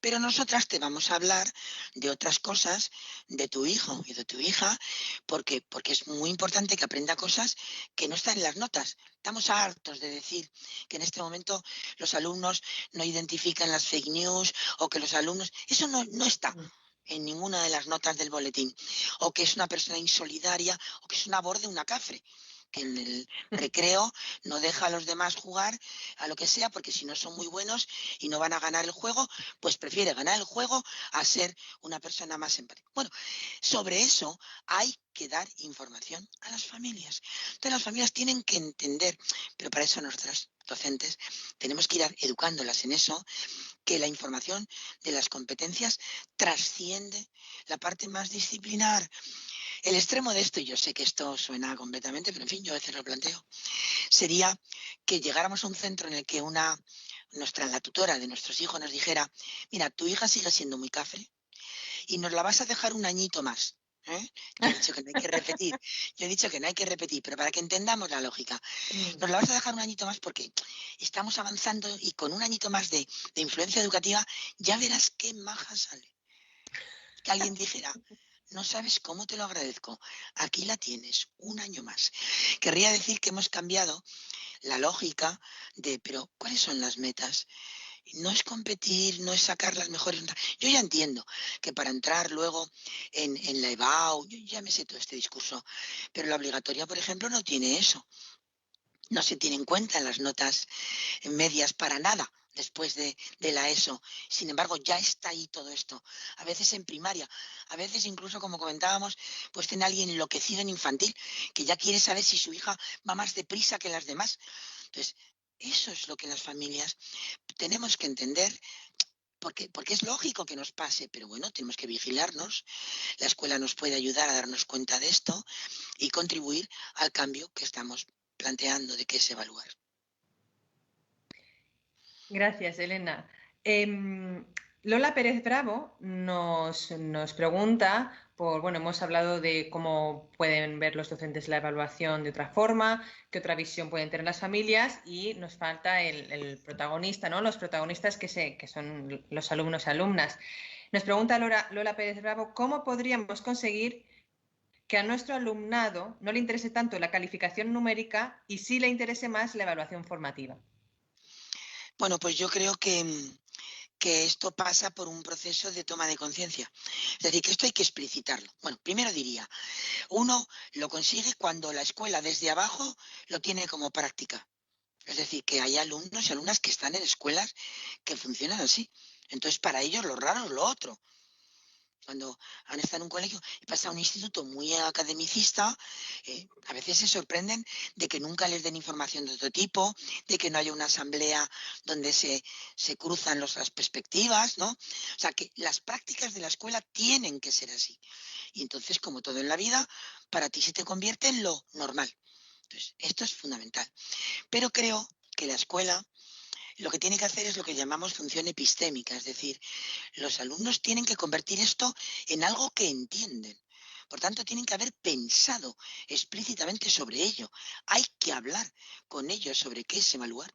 pero nosotras te vamos a hablar de otras cosas de tu hijo y de tu hija, porque es muy importante que aprenda cosas que no están en las notas. Estamos hartos de decir que en este momento los alumnos no identifican las fake news o que los alumnos... Eso no está en ninguna de las notas del boletín, o que es una persona insolidaria, o que es una borde, una cafre, que en el recreo no deja a los demás jugar a lo que sea, porque si no son muy buenos y no van a ganar el juego, pues prefiere ganar el juego a ser una persona más empática. Bueno, sobre eso hay que dar información a las familias. Entonces las familias tienen que entender, pero para eso nosotras docentes tenemos que ir educándolas en eso, que la información de las competencias trasciende la parte más disciplinar. El extremo de esto, y yo sé que esto suena completamente, pero en fin, yo a veces lo planteo, sería que llegáramos a un centro en el que la tutora de nuestros hijos nos dijera, mira, tu hija sigue siendo muy cafre y nos la vas a dejar un añito más. Yo he dicho que no hay que repetir, pero para que entendamos la lógica, nos la vas a dejar un añito más porque estamos avanzando y con un añito más de influencia educativa ya verás qué maja sale. Que alguien dijera, no sabes cómo te lo agradezco. Aquí la tienes, un año más. Querría decir que hemos cambiado la lógica de, pero ¿cuáles son las metas? No es competir, no es sacar las mejores notas. Yo ya entiendo que para entrar luego en la EBAU, yo ya me sé todo este discurso, pero la obligatoria, por ejemplo, no tiene eso. No se tiene en cuenta las notas medias para nada después de la ESO. Sin embargo, ya está ahí todo esto. A veces en primaria, a veces incluso, como comentábamos, pues tiene alguien enloquecido en infantil que ya quiere saber si su hija va más deprisa que las demás. Entonces, eso es lo que las familias tenemos que entender. Porque es lógico que nos pase, pero bueno, tenemos que vigilarnos. La escuela nos puede ayudar a darnos cuenta de esto y contribuir al cambio que estamos planteando de qué es evaluar. Gracias, Elena. Lola Pérez Bravo nos pregunta bueno, hemos hablado de cómo pueden ver los docentes la evaluación de otra forma, qué otra visión pueden tener las familias y nos falta el protagonista, ¿no? Los protagonistas que son los alumnos y alumnas. Nos pregunta Lola Pérez Bravo, ¿cómo podríamos conseguir que a nuestro alumnado no le interese tanto la calificación numérica y sí le interese más la evaluación formativa? Bueno, pues yo creo que esto pasa por un proceso de toma de conciencia. Es decir, que esto hay que explicitarlo. Bueno, primero diría, uno lo consigue cuando la escuela desde abajo lo tiene como práctica. Es decir, que hay alumnos y alumnas que están en escuelas que funcionan así. Entonces, para ellos lo raro es lo otro. Cuando han estado en un colegio y pasa a un instituto muy academicista, a veces se sorprenden de que nunca les den información de otro tipo, de que no haya una asamblea donde se cruzan las perspectivas, ¿no? O sea, que las prácticas de la escuela tienen que ser así. Y entonces, como todo en la vida, para ti se te convierte en lo normal. Entonces, esto es fundamental. Pero creo que la escuela lo que tiene que hacer es lo que llamamos función epistémica, es decir, los alumnos tienen que convertir esto en algo que entienden. Por tanto, tienen que haber pensado explícitamente sobre ello. Hay que hablar con ellos sobre qué es evaluar.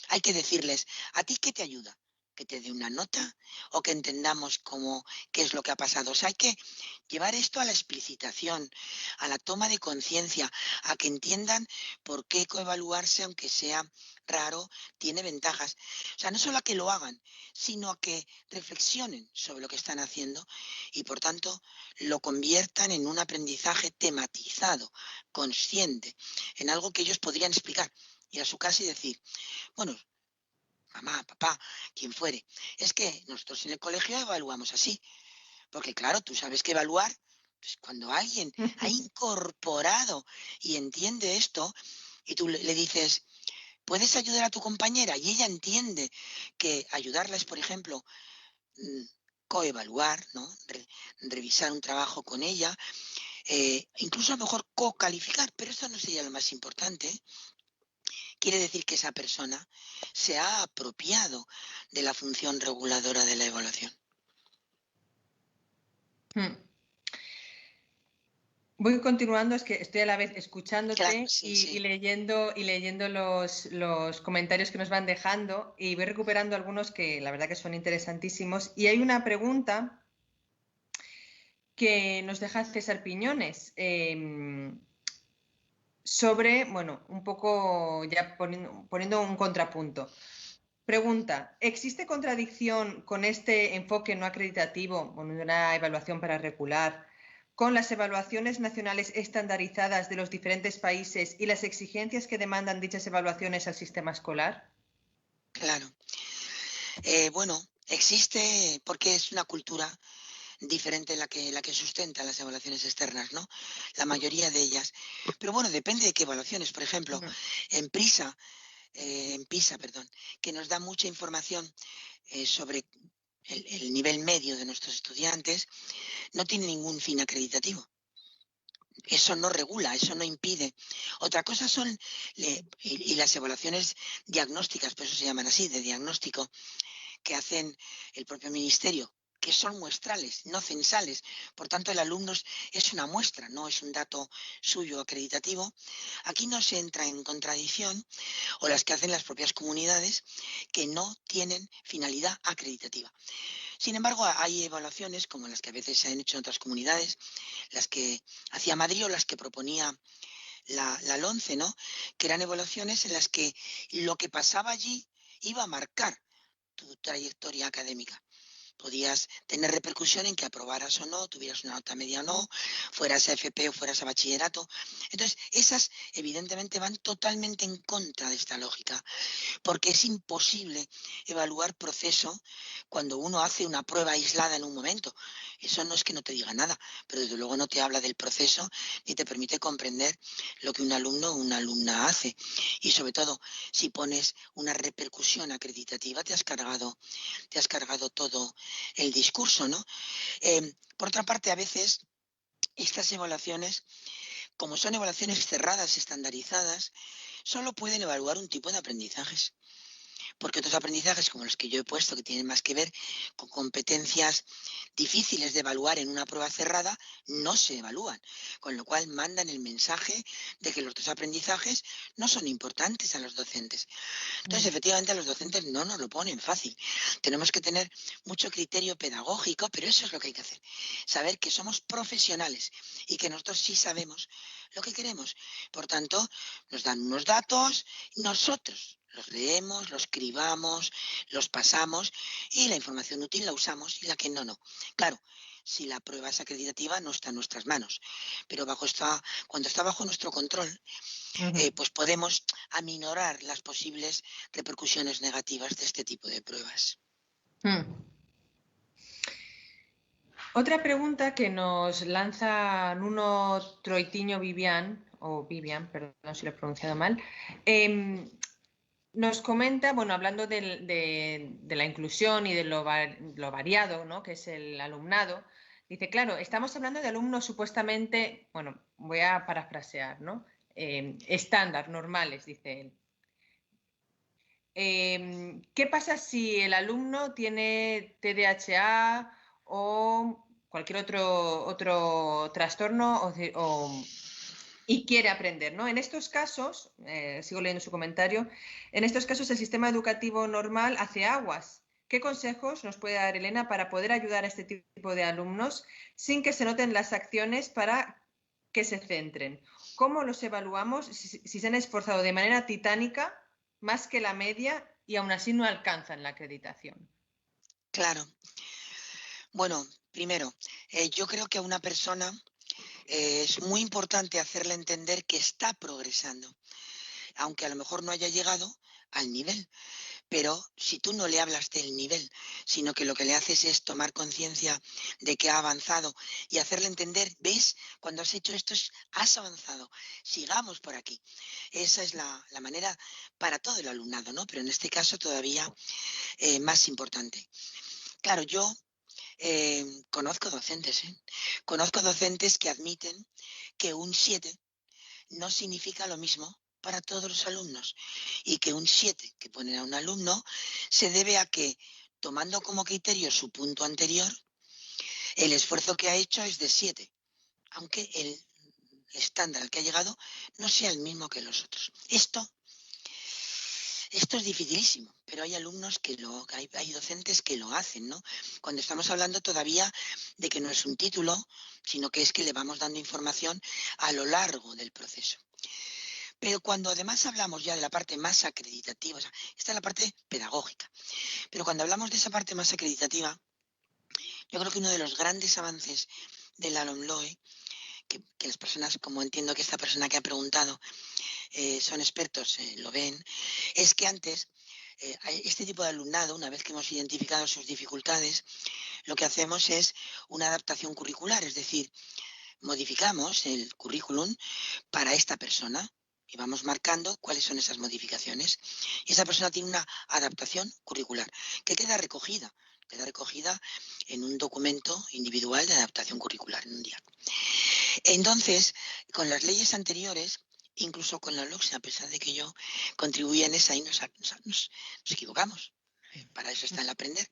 Hay que decirles, ¿a ti qué te ayuda? ¿Que te dé una nota o que entendamos qué es lo que ha pasado? O sea, hay que llevar esto a la explicitación, a la toma de conciencia, a que entiendan por qué coevaluarse, aunque sea raro, tiene ventajas. O sea, no solo a que lo hagan, sino a que reflexionen sobre lo que están haciendo y, por tanto, lo conviertan en un aprendizaje tematizado, consciente, en algo que ellos podrían explicar. Ir a su casa y decir, bueno, mamá, papá, quien fuere, es que nosotros en el colegio evaluamos así. Porque claro, tú sabes que evaluar, pues cuando alguien ha incorporado y entiende esto, y tú le dices, ¿puedes ayudar a tu compañera? Y ella entiende que ayudarla es, por ejemplo, mm, coevaluar, ¿no? Revisar un trabajo con ella, incluso a lo mejor co-calificar, pero eso no sería lo más importante. Quiere decir que esa persona se ha apropiado de la función reguladora de la evaluación. Hmm. Voy continuando, es que estoy a la vez Claro, escuchándote sí, y sí. leyendo los comentarios que nos van dejando y voy recuperando algunos que la verdad que son interesantísimos. Y hay una pregunta que nos deja César Piñones sobre, bueno, un poco ya poniendo un contrapunto. Pregunta, ¿existe contradicción con este enfoque no acreditativo, bueno, de una evaluación para regular, con las evaluaciones nacionales estandarizadas de los diferentes países y las exigencias que demandan dichas evaluaciones al sistema escolar? Claro. Bueno, existe porque es una cultura diferente la que sustenta las evaluaciones externas, ¿no? La mayoría de ellas. Pero bueno, depende de qué evaluaciones. Por ejemplo, Ujú. en PISA, perdón, que nos da mucha información sobre el nivel medio de nuestros estudiantes, no tiene ningún fin acreditativo. Eso no regula, eso no impide. Otra cosa son y las evaluaciones diagnósticas, por eso se llaman así, de diagnóstico, que hacen el propio ministerio, que son muestrales, no censales. Por tanto, el alumno es una muestra, no es un dato suyo acreditativo. Aquí no se entra en contradicción, o las que hacen las propias comunidades, que no tienen finalidad acreditativa. Sin embargo, hay evaluaciones como las que a veces se han hecho en otras comunidades, las que hacía Madrid o las que proponía la LOMCE, ¿no? Que eran evaluaciones en las que lo que pasaba allí iba a marcar tu trayectoria académica. Podías tener repercusión en que aprobaras o no, tuvieras una nota media o no, fueras a FP o fueras a bachillerato. Entonces, esas evidentemente van totalmente en contra de esta lógica, porque es imposible evaluar proceso cuando uno hace una prueba aislada en un momento. Eso no es que no te diga nada, pero desde luego no te habla del proceso ni te permite comprender lo que un alumno o una alumna hace. Y sobre todo, si pones una repercusión acreditativa, te has cargado todo el discurso, ¿no? Por otra parte, a veces estas evaluaciones, como son evaluaciones cerradas, estandarizadas, solo pueden evaluar un tipo de aprendizajes, porque otros aprendizajes como los que yo he puesto, que tienen más que ver con competencias difíciles de evaluar en una prueba cerrada, no se evalúan, con lo cual mandan el mensaje de que los otros aprendizajes no son importantes a los docentes. Entonces, Mm. efectivamente, a los docentes no nos lo ponen fácil. Tenemos que tener mucho criterio pedagógico, pero eso es lo que hay que hacer. Saber que somos profesionales y que nosotros sí sabemos lo que queremos. Por tanto, nos dan unos datos, nosotros los leemos, los cribamos, los pasamos y la información útil la usamos y la que no, no. Claro, si la prueba es acreditativa no está en nuestras manos, pero cuando está bajo nuestro control, Ujú. pues podemos aminorar las posibles repercusiones negativas de este tipo de pruebas. Mm. Otra pregunta que nos lanza Nuno Troitiño Vivian, perdón si lo he pronunciado mal, nos comenta, bueno, hablando de la inclusión y de lo variado, ¿no? Que es el alumnado, dice, claro, estamos hablando de alumnos supuestamente, bueno, voy a parafrasear, ¿no? Estándar, normales, dice él. ¿Qué pasa si el alumno tiene TDAH o cualquier otro trastorno y quiere aprender, ¿no? En estos casos, sigo leyendo su comentario, en estos casos el sistema educativo normal hace aguas. ¿Qué consejos nos puede dar Elena para poder ayudar a este tipo de alumnos sin que se noten las acciones para que se centren? ¿Cómo los evaluamos si se han esforzado de manera titánica más que la media y aún así no alcanzan la acreditación? Claro. Bueno, primero, yo creo que a una persona es muy importante hacerle entender que está progresando, aunque a lo mejor no haya llegado al nivel. Pero si tú no le hablas del nivel, sino que lo que le haces es tomar conciencia de que ha avanzado y hacerle entender, ¿ves? Cuando has hecho esto has avanzado, sigamos por aquí. Esa es la manera para todo el alumnado, ¿no? Pero en este caso todavía más importante. Claro, yo conozco docentes, ¿eh? Conozco docentes que admiten que un 7 no significa lo mismo para todos los alumnos y que un 7 que ponen a un alumno se debe a que, tomando como criterio su punto anterior, el esfuerzo que ha hecho es de 7, aunque el estándar al que ha llegado no sea el mismo que los otros. Esto es dificilísimo, pero hay alumnos hay docentes que lo hacen, ¿no? Cuando estamos hablando todavía de que no es un título, sino que es que le vamos dando información a lo largo del proceso. Pero cuando además hablamos ya de la parte más acreditativa, o sea, esta es la parte pedagógica, pero cuando hablamos de esa parte más acreditativa, yo creo que uno de los grandes avances de la LOMLOE, que las personas, como entiendo que esta persona que ha preguntado son expertos, lo ven, es que antes este tipo de alumnado, una vez que hemos identificado sus dificultades, lo que hacemos es una adaptación curricular, es decir, modificamos el currículum para esta persona y vamos marcando cuáles son esas modificaciones. Y esa persona tiene una adaptación curricular que queda recogida en un documento individual de adaptación curricular en un día. Entonces, con las leyes anteriores, incluso con la LOCSE, a pesar de que yo contribuía en esa y nos equivocamos, para eso está el aprender,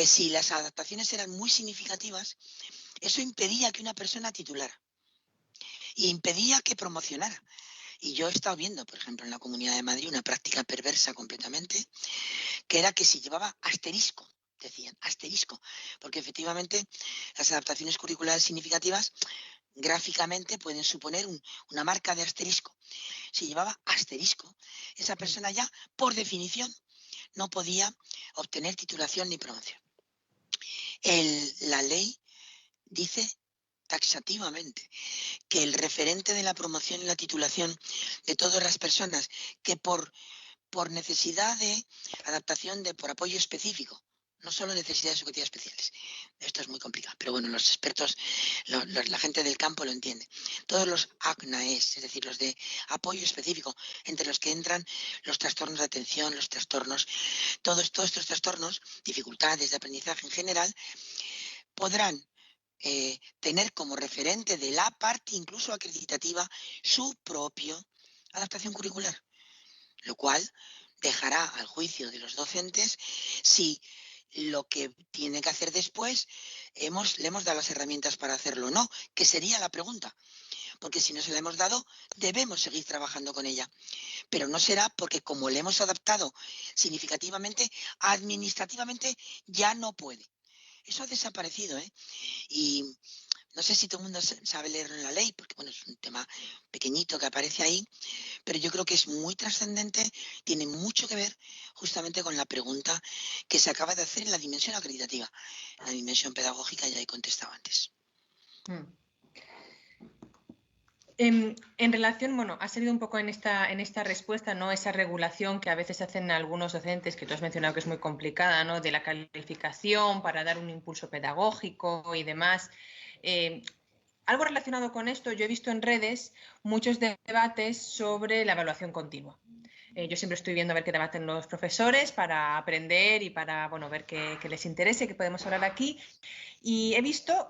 si las adaptaciones eran muy significativas, eso impedía que una persona titulara y impedía que promocionara. Y yo he estado viendo, por ejemplo, en la Comunidad de Madrid, una práctica perversa completamente, que era que si llevaba asterisco, decían asterisco, porque efectivamente las adaptaciones curriculares significativas gráficamente pueden suponer una marca de asterisco. Si llevaba asterisco, esa persona ya, por definición, no podía obtener titulación ni promoción. La ley dice taxativamente que el referente de la promoción y la titulación de todas las personas que por necesidad de adaptación, por apoyo específico, no solo necesidades educativas especiales. Esto es muy complicado, pero bueno, los expertos, la gente del campo lo entiende. Todos los ACNAES, es decir, los de apoyo específico, entre los que entran los trastornos de atención, los trastornos, todos estos trastornos, dificultades de aprendizaje en general, podrán tener como referente de la parte incluso acreditativa su propia adaptación curricular, lo cual dejará al juicio de los docentes si lo que tiene que hacer después le hemos dado las herramientas para hacerlo o no, que sería la pregunta, porque si no se la hemos dado, debemos seguir trabajando con ella, pero no será porque como le hemos adaptado significativamente, administrativamente ya no puede. Eso ha desaparecido, ¿eh? Y no sé si todo el mundo sabe leer en la ley, porque bueno, es un tema pequeñito que aparece ahí, pero yo creo que es muy trascendente, tiene mucho que ver justamente con la pregunta que se acaba de hacer en la dimensión acreditativa. En la dimensión pedagógica ya he contestado antes. En relación, bueno, ha salido un poco en esta respuesta, ¿no? Esa regulación que a veces hacen algunos docentes, que tú has mencionado que es muy complicada, ¿no? De la calificación para dar un impulso pedagógico y demás. Algo relacionado con esto, yo he visto en redes muchos debates sobre la evaluación continua. Yo siempre estoy viendo a ver qué debaten los profesores para aprender y para, bueno, ver qué les interese, qué podemos hablar aquí. Y he visto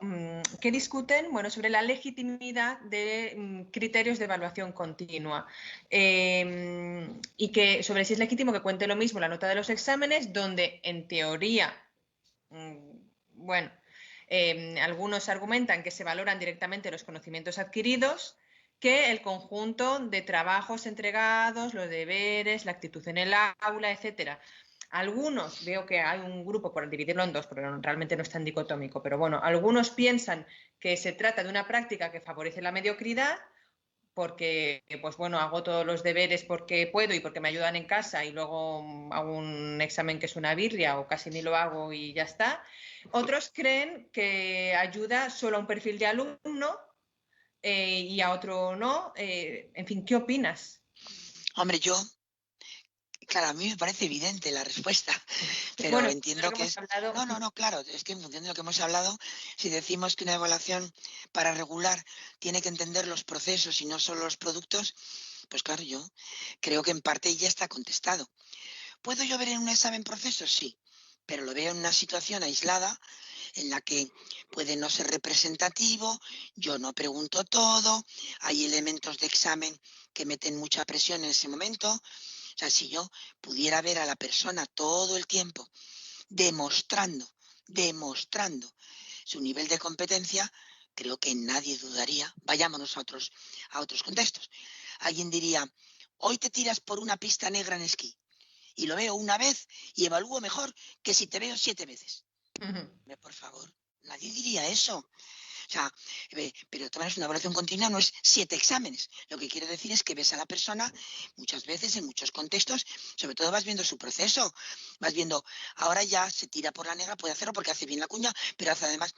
que discuten, bueno, sobre la legitimidad de criterios de evaluación continua y que sobre si es legítimo que cuente lo mismo la nota de los exámenes, donde en teoría, bueno, algunos argumentan que se valoran directamente los conocimientos adquiridos, que el conjunto de trabajos entregados, los deberes, la actitud en el aula, etcétera. Algunos, veo que hay un grupo, por dividirlo en dos, porque realmente no es tan dicotómico, pero bueno, algunos piensan que se trata de una práctica que favorece la mediocridad, porque, pues bueno, hago todos los deberes porque puedo y porque me ayudan en casa y luego hago un examen que es una birria o casi ni lo hago y ya está. Otros creen que ayuda solo a un perfil de alumno y a otro no. En fin, ¿qué opinas? Hombre, yo Claro, a mí me parece evidente la respuesta, pero Bueno, de lo entiendo que que hemos es... hablado. No, no, no, claro, es que en función de lo que hemos hablado, si decimos que una evaluación para regular tiene que entender los procesos y no solo los productos, pues claro, yo creo que en parte ya está contestado. ¿Puedo yo ver en un examen procesos? Sí, pero lo veo en una situación aislada en la que puede no ser representativo, yo no pregunto todo, hay elementos de examen que meten mucha presión en ese momento. O sea, si yo pudiera ver a la persona todo el tiempo demostrando su nivel de competencia, creo que nadie dudaría. Vayámonos a otros contextos. Alguien diría, hoy te tiras por una pista negra en esquí y lo veo una vez y evalúo mejor que si te veo 7 veces. Ujú. Por favor, nadie diría eso. O sea, pero de todas maneras una evaluación continua no es 7 exámenes. Lo que quiero decir es que ves a la persona muchas veces, en muchos contextos, sobre todo vas viendo su proceso, vas viendo, ahora ya se tira por la negra, puede hacerlo porque hace bien la cuña, pero hace además,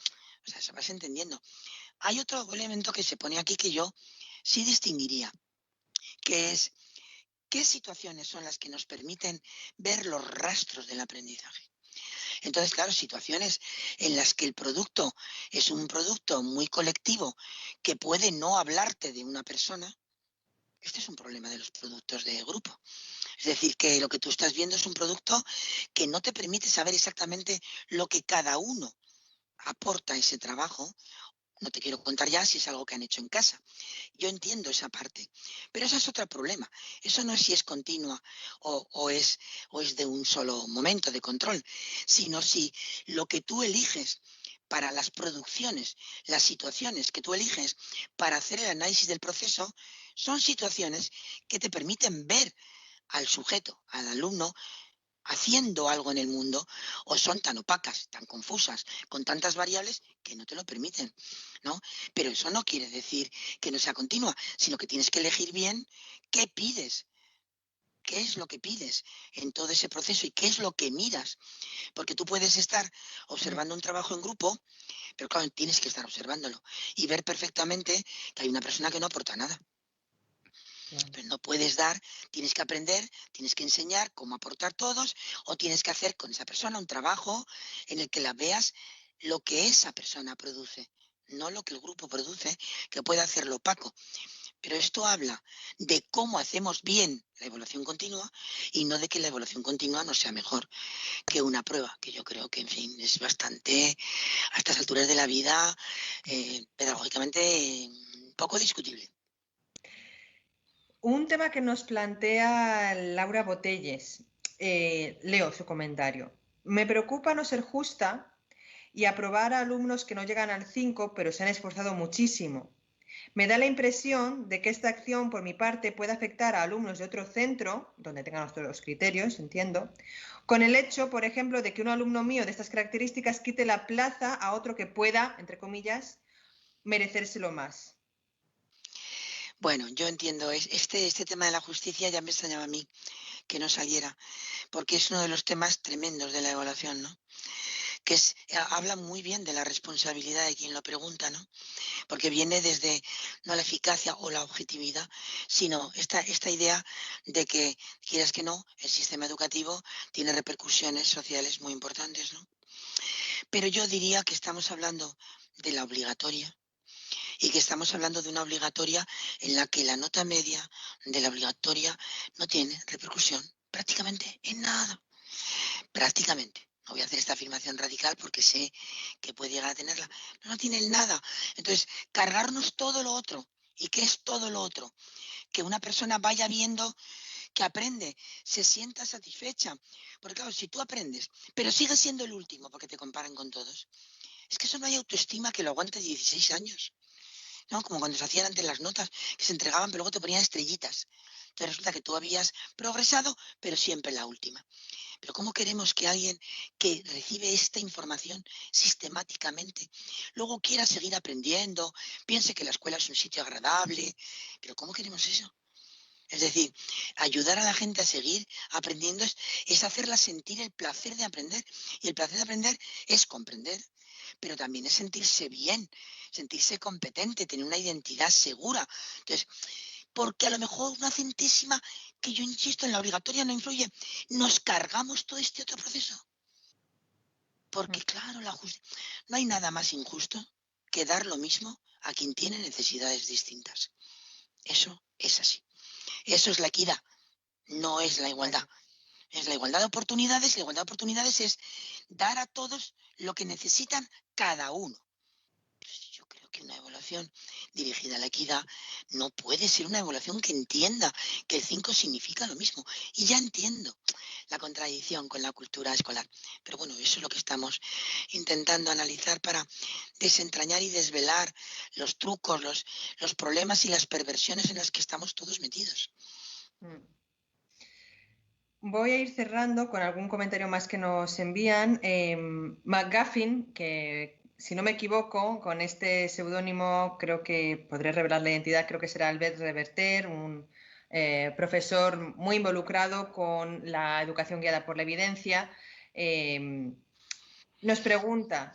o sea, eso vas entendiendo. Hay otro elemento que se pone aquí que yo sí distinguiría, que es qué situaciones son las que nos permiten ver los rastros del aprendizaje. Entonces, claro, situaciones en las que el producto es un producto muy colectivo que puede no hablarte de una persona, este es un problema de los productos de grupo. Es decir, que lo que tú estás viendo es un producto que no te permite saber exactamente lo que cada uno aporta a ese trabajo. No te quiero contar ya si es algo que han hecho en casa. Yo entiendo esa parte, pero ese es otro problema. Eso no es si es continua o, o, es, o es de un solo momento de control, sino si lo que tú eliges para las producciones, las situaciones que tú eliges para hacer el análisis del proceso, son situaciones que te permiten ver al sujeto, al alumno, haciendo algo en el mundo, o son tan opacas, tan confusas, con tantas variables que no te lo permiten, ¿no? Pero eso no quiere decir que no sea continua, sino que tienes que elegir bien qué pides, qué es lo que pides en todo ese proceso y qué es lo que miras, porque tú puedes estar observando un trabajo en grupo, pero claro, tienes que estar observándolo y ver perfectamente que hay una persona que no aporta nada. Claro. Pero no puedes dar, tienes que aprender, tienes que enseñar cómo aportar todos, o tienes que hacer con esa persona un trabajo en el que la veas lo que esa persona produce, no lo que el grupo produce, que puede hacerlo opaco. Pero esto habla de cómo hacemos bien la evaluación continua y no de que la evaluación continua no sea mejor que una prueba, que yo creo que, en fin, es bastante, a estas alturas de la vida, pedagógicamente poco discutible. Un tema que nos plantea Laura Botelles, leo su comentario. Me preocupa no ser justa y aprobar a alumnos que no llegan al 5 pero se han esforzado muchísimo. Me da la impresión de que esta acción, por mi parte, puede afectar a alumnos de otro centro, donde tengan otros criterios, entiendo, con el hecho, por ejemplo, de que un alumno mío de estas características quite la plaza a otro que pueda, entre comillas, merecérselo más. Bueno, yo entiendo, este tema de la justicia ya me extrañaba a mí que no saliera, porque es uno de los temas tremendos de la evaluación, ¿no? Que habla muy bien de la responsabilidad de quien lo pregunta, ¿no? Porque viene desde no la eficacia o la objetividad, sino esta idea de que, quieras que no, el sistema educativo tiene repercusiones sociales muy importantes, ¿no? Pero yo diría que estamos hablando de la obligatoria y que estamos hablando de una obligatoria en la que la nota media de la obligatoria no tiene repercusión prácticamente en nada, prácticamente. No voy a hacer esta afirmación radical porque sé que puede llegar a tenerla. No tiene nada. Entonces, cargarnos todo lo otro. ¿Y qué es todo lo otro? Que una persona vaya viendo que aprende, se sienta satisfecha. Porque claro, si tú aprendes, pero sigues siendo el último porque te comparan con todos, es que eso no hay autoestima que lo aguante 16 años. ¿No? Como cuando se hacían antes las notas, que se entregaban, pero luego te ponían estrellitas. Entonces resulta que tú habías progresado, pero siempre la última. Pero ¿cómo queremos que alguien que recibe esta información sistemáticamente luego quiera seguir aprendiendo, piense que la escuela es un sitio agradable? Pero ¿cómo queremos eso? Es decir, ayudar a la gente a seguir aprendiendo es hacerla sentir el placer de aprender. Y el placer de aprender es comprender, pero también es sentirse bien, sentirse competente, tener una identidad segura. Entonces, porque a lo mejor una centésima, que yo insisto en la obligatoria no influye, nos cargamos todo este otro proceso. Porque claro, no hay nada más injusto que dar lo mismo a quien tiene necesidades distintas. Eso es así. Eso es la equidad, no es la igualdad. Es la igualdad de oportunidades, y la igualdad de oportunidades es dar a todos lo que necesitan cada uno. Pues yo creo que una evaluación dirigida a la equidad no puede ser una evaluación que entienda que el 5 significa lo mismo. Y ya entiendo la contradicción con la cultura escolar. Pero bueno, eso es lo que estamos intentando analizar para desentrañar y desvelar los trucos, los problemas y las perversiones en las que estamos todos metidos. Voy a ir cerrando con algún comentario más que nos envían. McGuffin, que si no me equivoco, con este seudónimo creo que podré revelar la identidad, creo que será Albert Reverter, un profesor muy involucrado con la educación guiada por la evidencia. Nos pregunta,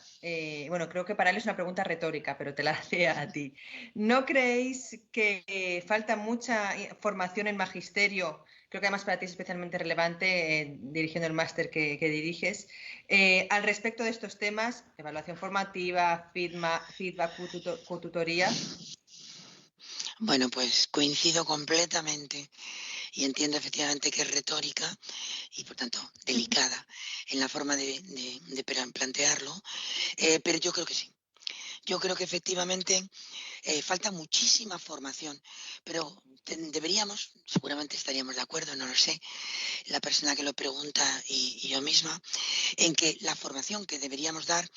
bueno, creo que para él es una pregunta retórica, pero te la hacía a ti. ¿No creéis que falta mucha formación en magisterio? Creo que además para ti es especialmente relevante dirigiendo el máster que diriges. Al respecto de estos temas, evaluación formativa, feedback, cotutoría. Bueno, pues coincido completamente y entiendo efectivamente que es retórica y por tanto delicada en la forma de plantearlo, pero yo creo que sí. Yo creo que efectivamente falta muchísima formación, pero deberíamos, seguramente estaríamos de acuerdo, no lo sé, la persona que lo pregunta y yo misma, en que la formación que deberíamos dar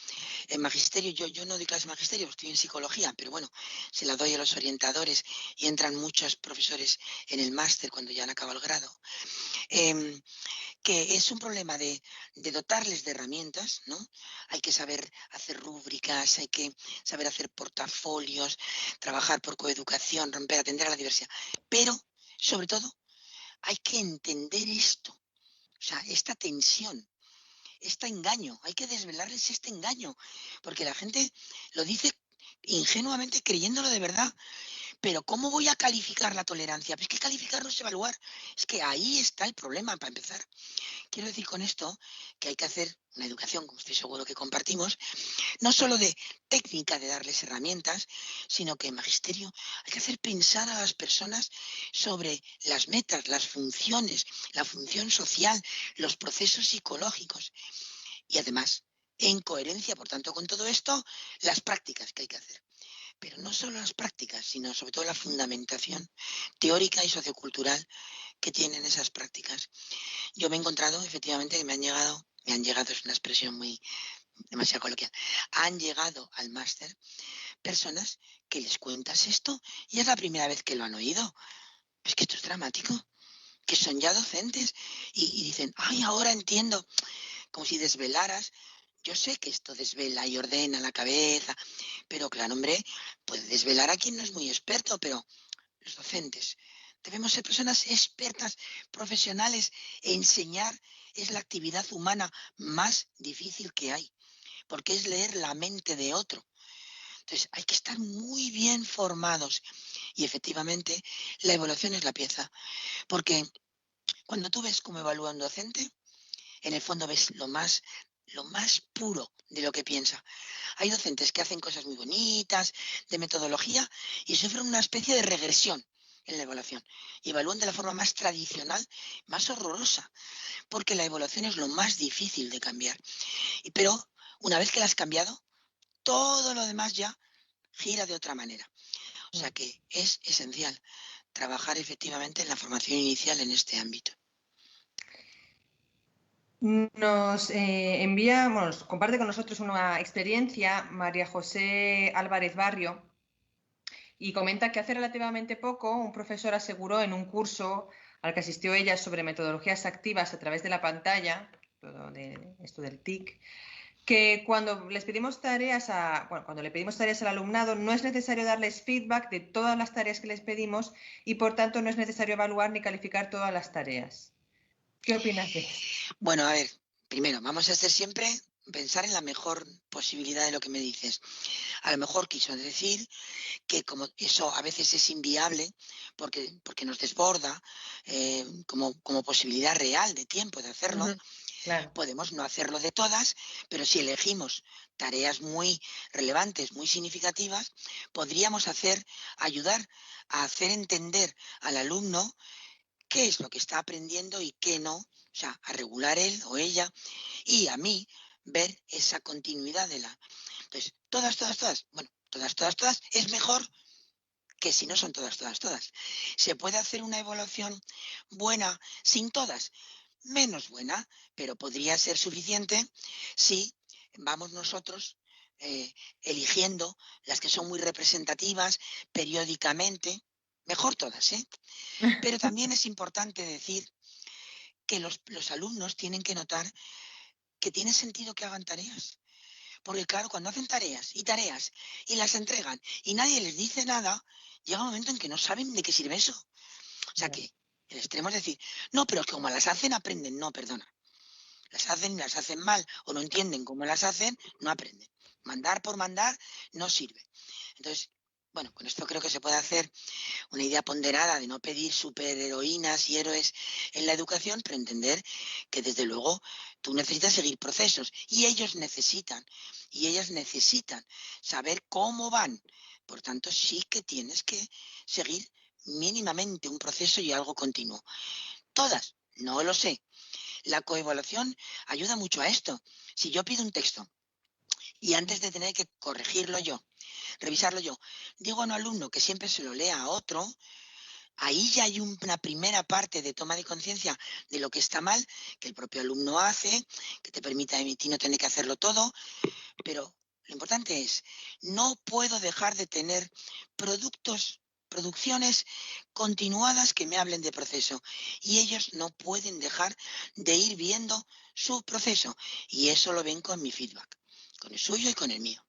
en magisterio, yo no doy clase de magisterio, estoy en psicología, pero bueno, se la doy a los orientadores y entran muchos profesores en el máster cuando ya han acabado el grado. Que es un problema de dotarles de herramientas, ¿no? Hay que saber hacer rúbricas, hay que saber hacer portafolios, trabajar por coeducación, atender a la diversidad. Pero, sobre todo, hay que entender esto, o sea, esta tensión, este engaño, hay que desvelarles este engaño, porque la gente lo dice ingenuamente creyéndolo de verdad. Pero ¿cómo voy a calificar la tolerancia? Pues que calificar no es evaluar. Es que ahí está el problema para empezar. Quiero decir con esto que hay que hacer una educación, como estoy seguro que compartimos, no solo de técnica de darles herramientas, sino que en magisterio hay que hacer pensar a las personas sobre las metas, las funciones, la función social, los procesos psicológicos. Y además, en coherencia, por tanto, con todo esto, las prácticas que hay que hacer. Pero no solo las prácticas, sino sobre todo la fundamentación teórica y sociocultural que tienen esas prácticas. Yo me he encontrado efectivamente que me han llegado, es una expresión muy demasiado coloquial, han llegado al máster personas que les cuentas esto y es la primera vez que lo han oído. Es que esto es dramático, que son ya docentes y dicen, ay, ahora entiendo, como si desvelaras. Yo sé que esto desvela y ordena la cabeza, pero claro, hombre, puede desvelar a quien no es muy experto, pero los docentes debemos ser personas expertas, profesionales, e enseñar es la actividad humana más difícil que hay, porque es leer la mente de otro. Entonces, hay que estar muy bien formados y efectivamente la evaluación es la pieza, porque cuando tú ves cómo evalúa un docente, en el fondo ves lo más puro de lo que piensa. Hay docentes que hacen cosas muy bonitas, de metodología, y sufren una especie de regresión en la evaluación. Y evalúan de la forma más tradicional, más horrorosa, porque la evaluación es lo más difícil de cambiar. Pero una vez que la has cambiado, todo lo demás ya gira de otra manera. O sea que es esencial trabajar efectivamente en la formación inicial en este ámbito. Nos comparte con nosotros una experiencia María José Álvarez Barrio y comenta que hace relativamente poco un profesor aseguró en un curso al que asistió ella sobre metodologías activas a través de la pantalla, todo de esto del TIC, que cuando les pedimos cuando le pedimos tareas al alumnado no es necesario darles feedback de todas las tareas que les pedimos y por tanto no es necesario evaluar ni calificar todas las tareas. ¿Qué opinas de esto? Bueno, a ver, primero, vamos a ser siempre pensar en la mejor posibilidad de lo que me dices. A lo mejor quiso decir que como eso a veces es inviable porque nos desborda como posibilidad real de tiempo de hacerlo, Ujú, claro. podemos no hacerlo de todas, pero si elegimos tareas muy relevantes, muy significativas, podríamos ayudar a hacer entender al alumno qué es lo que está aprendiendo y qué no, o sea, a regular él o ella y a mí ver esa continuidad de la. Entonces, todas, bueno, todas, es mejor que si no son todas. Se puede hacer una evaluación buena sin todas, menos buena, pero podría ser suficiente si vamos nosotros eligiendo las que son muy representativas periódicamente, mejor todas, ¿eh? Pero también es importante decir que los alumnos tienen que notar que tiene sentido que hagan tareas. Porque claro, cuando hacen tareas y las entregan y nadie les dice nada, llega un momento en que no saben de qué sirve eso. O sea Ya. que el extremo es decir, no, pero es que como las hacen, aprenden. No, perdona. Las hacen mal o no entienden cómo las hacen, no aprenden. Mandar por mandar no sirve. Entonces, bueno, con esto creo que se puede hacer una idea ponderada de no pedir superheroínas y héroes en la educación, pero entender que desde luego tú necesitas seguir procesos y ellas necesitan saber cómo van. Por tanto, sí que tienes que seguir mínimamente un proceso y algo continuo. Todas, no lo sé. La coevaluación ayuda mucho a esto. Si yo pido un texto y antes de tener que corregirlo yo, revisarlo yo, digo a un alumno que siempre se lo lea a otro, ahí ya hay una primera parte de toma de conciencia de lo que está mal, que el propio alumno hace, que te permite a ti no tener que hacerlo todo, pero lo importante es, no puedo dejar de tener producciones continuadas que me hablen de proceso y ellos no pueden dejar de ir viendo su proceso y eso lo ven con mi feedback, con el suyo y con el mío.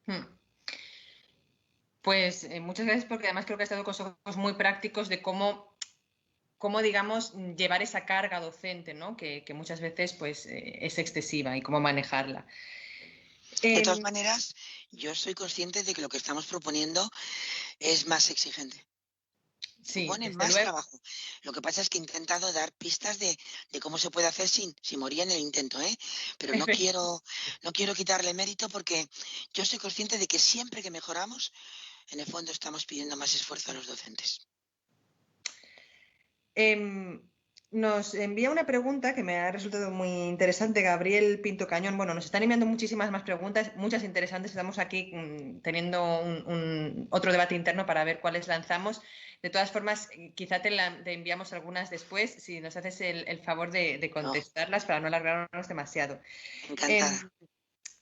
Mm. Pues muchas gracias porque además creo que has dado consejos muy prácticos de cómo digamos, llevar esa carga docente, ¿no? Que muchas veces pues, es excesiva y cómo manejarla. De todas Em, maneras, yo soy consciente de que lo que estamos proponiendo es más exigente. sí, Supone desde más luego. trabajo. Lo que pasa es que he intentado dar pistas de cómo se puede hacer sin morir en el intento, ¿eh? Pero no quiero quitarle mérito porque yo soy consciente de que siempre que mejoramos, en el fondo estamos pidiendo más esfuerzo a los docentes. Em, nos envía una pregunta que me ha resultado muy interesante, Gabriel Pinto Cañón. Bueno, nos están enviando muchísimas más preguntas, muchas interesantes. Estamos aquí teniendo otro debate interno para ver cuáles lanzamos. De todas formas, quizá te enviamos algunas después, si nos haces el favor de No, contestarlas para no alargarnos demasiado. encantada. Em,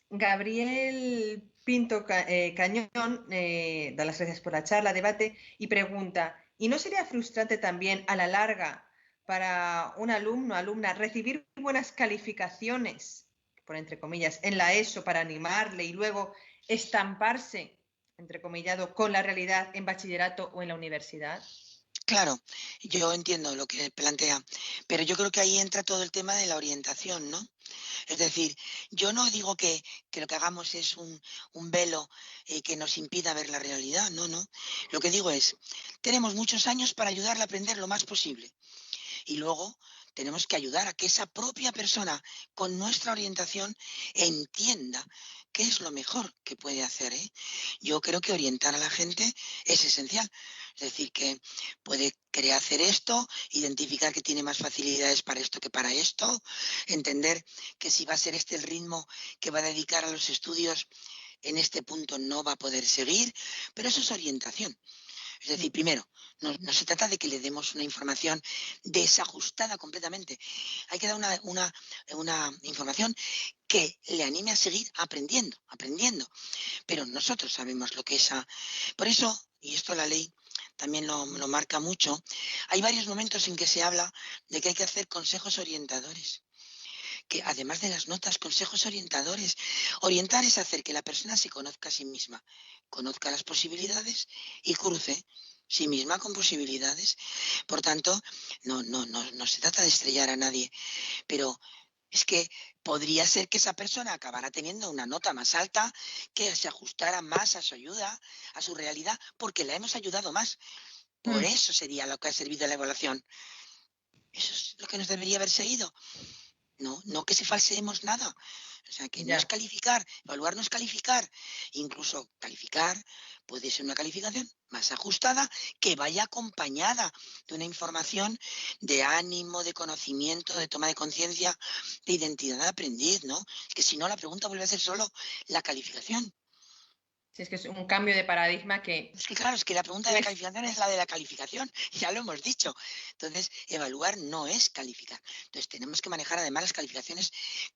Gabriel Pinto Cañón da las gracias por la charla, debate y pregunta, ¿y no sería frustrante también a la larga para un alumno o alumna recibir buenas calificaciones, por entre comillas, en la ESO para animarle y luego estamparse, entrecomillado, con la realidad en bachillerato o en la universidad? Claro, yo entiendo lo que plantea, pero yo creo que ahí entra todo el tema de la orientación, ¿no? Es decir, yo no digo que lo que hagamos es un velo que nos impida ver la realidad, no, no. Lo que digo es, tenemos muchos años para ayudarle a aprender lo más posible. Y luego tenemos que ayudar a que esa propia persona, con nuestra orientación, entienda qué es lo mejor que puede hacer, ¿eh? Yo creo que orientar a la gente es esencial. Es decir, que puede querer hacer esto, identificar que tiene más facilidades para esto que para esto, entender que si va a ser este el ritmo que va a dedicar a los estudios, en este punto no va a poder seguir, pero eso es orientación. Es decir, primero, no se trata de que le demos una información desajustada completamente. Hay que dar una información que le anime a seguir aprendiendo. Pero nosotros sabemos lo que es. Por eso, y esto la ley también lo marca mucho, hay varios momentos en que se habla de que hay que hacer consejos orientadores. Que además de las notas, consejos orientadores. Orientar es hacer que la persona se conozca a sí misma, conozca las posibilidades y cruce sí misma con posibilidades. Por tanto, no se trata de estrellar a nadie, pero Es que podría ser que esa persona acabara teniendo una nota más alta, que se ajustara más a su ayuda, a su realidad, porque la hemos ayudado más. Por Mm, eso sería lo que ha servido la evaluación. Eso es lo que nos debería haber seguido. No, no que se falseemos nada. O sea, que no es ya. calificar, evaluar no es calificar. Incluso calificar puede ser una calificación más ajustada que vaya acompañada de una información de ánimo, de conocimiento, de toma de conciencia, de identidad de aprendiz, ¿no? Que si no, la pregunta vuelve a ser solo la calificación. Si es que es un cambio de paradigma que Es que claro, es que la pregunta de la es, calificación es la de la calificación, ya lo hemos dicho. Entonces, evaluar no es calificar. Entonces, tenemos que manejar además las calificaciones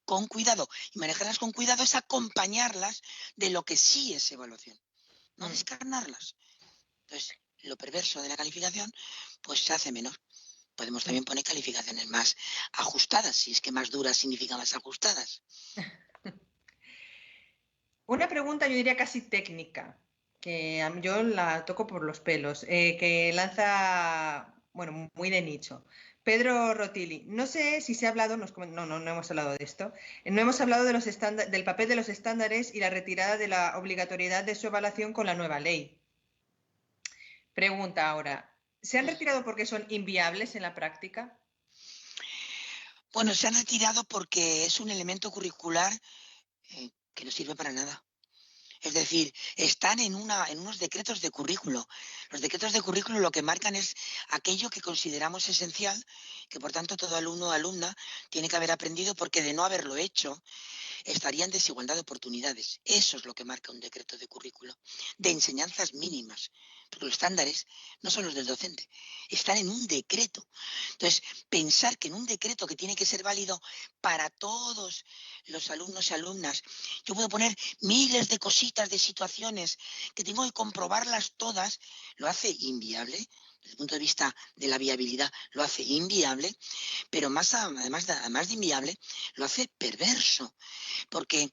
con cuidado. Y manejarlas con cuidado es acompañarlas de lo que sí es evaluación, no mm, descarnarlas. Entonces, lo perverso de la calificación, pues se hace menor. Podemos mm. también poner calificaciones más ajustadas, si es que más duras significa más ajustadas. Una pregunta, yo diría casi técnica, que yo la toco por los pelos, que lanza, bueno, muy de nicho. Pedro Rotili, no sé si se ha hablado, no hemos hablado de esto, no hemos hablado de del papel de los estándares y la retirada de la obligatoriedad de su evaluación con la nueva ley. Pregunta ahora, ¿se han retirado porque son inviables en la práctica? Bueno, se han retirado porque es un elemento curricular que no sirve para nada. Es decir, están en unos decretos de currículo. Los decretos de currículo lo que marcan es aquello que consideramos esencial, que por tanto todo alumno o alumna tiene que haber aprendido, porque de no haberlo hecho estaría en desigualdad de oportunidades. Eso es lo que marca un decreto de currículo, de enseñanzas mínimas, porque los estándares no son los del docente, están en un decreto. Entonces, pensar que en un decreto que tiene que ser válido para todos los alumnos y alumnas, yo puedo poner miles de cositas, de situaciones, que tengo que comprobarlas todas, lo hace inviable. Desde el punto de vista de la viabilidad, lo hace inviable, pero además de inviable, lo hace perverso, porque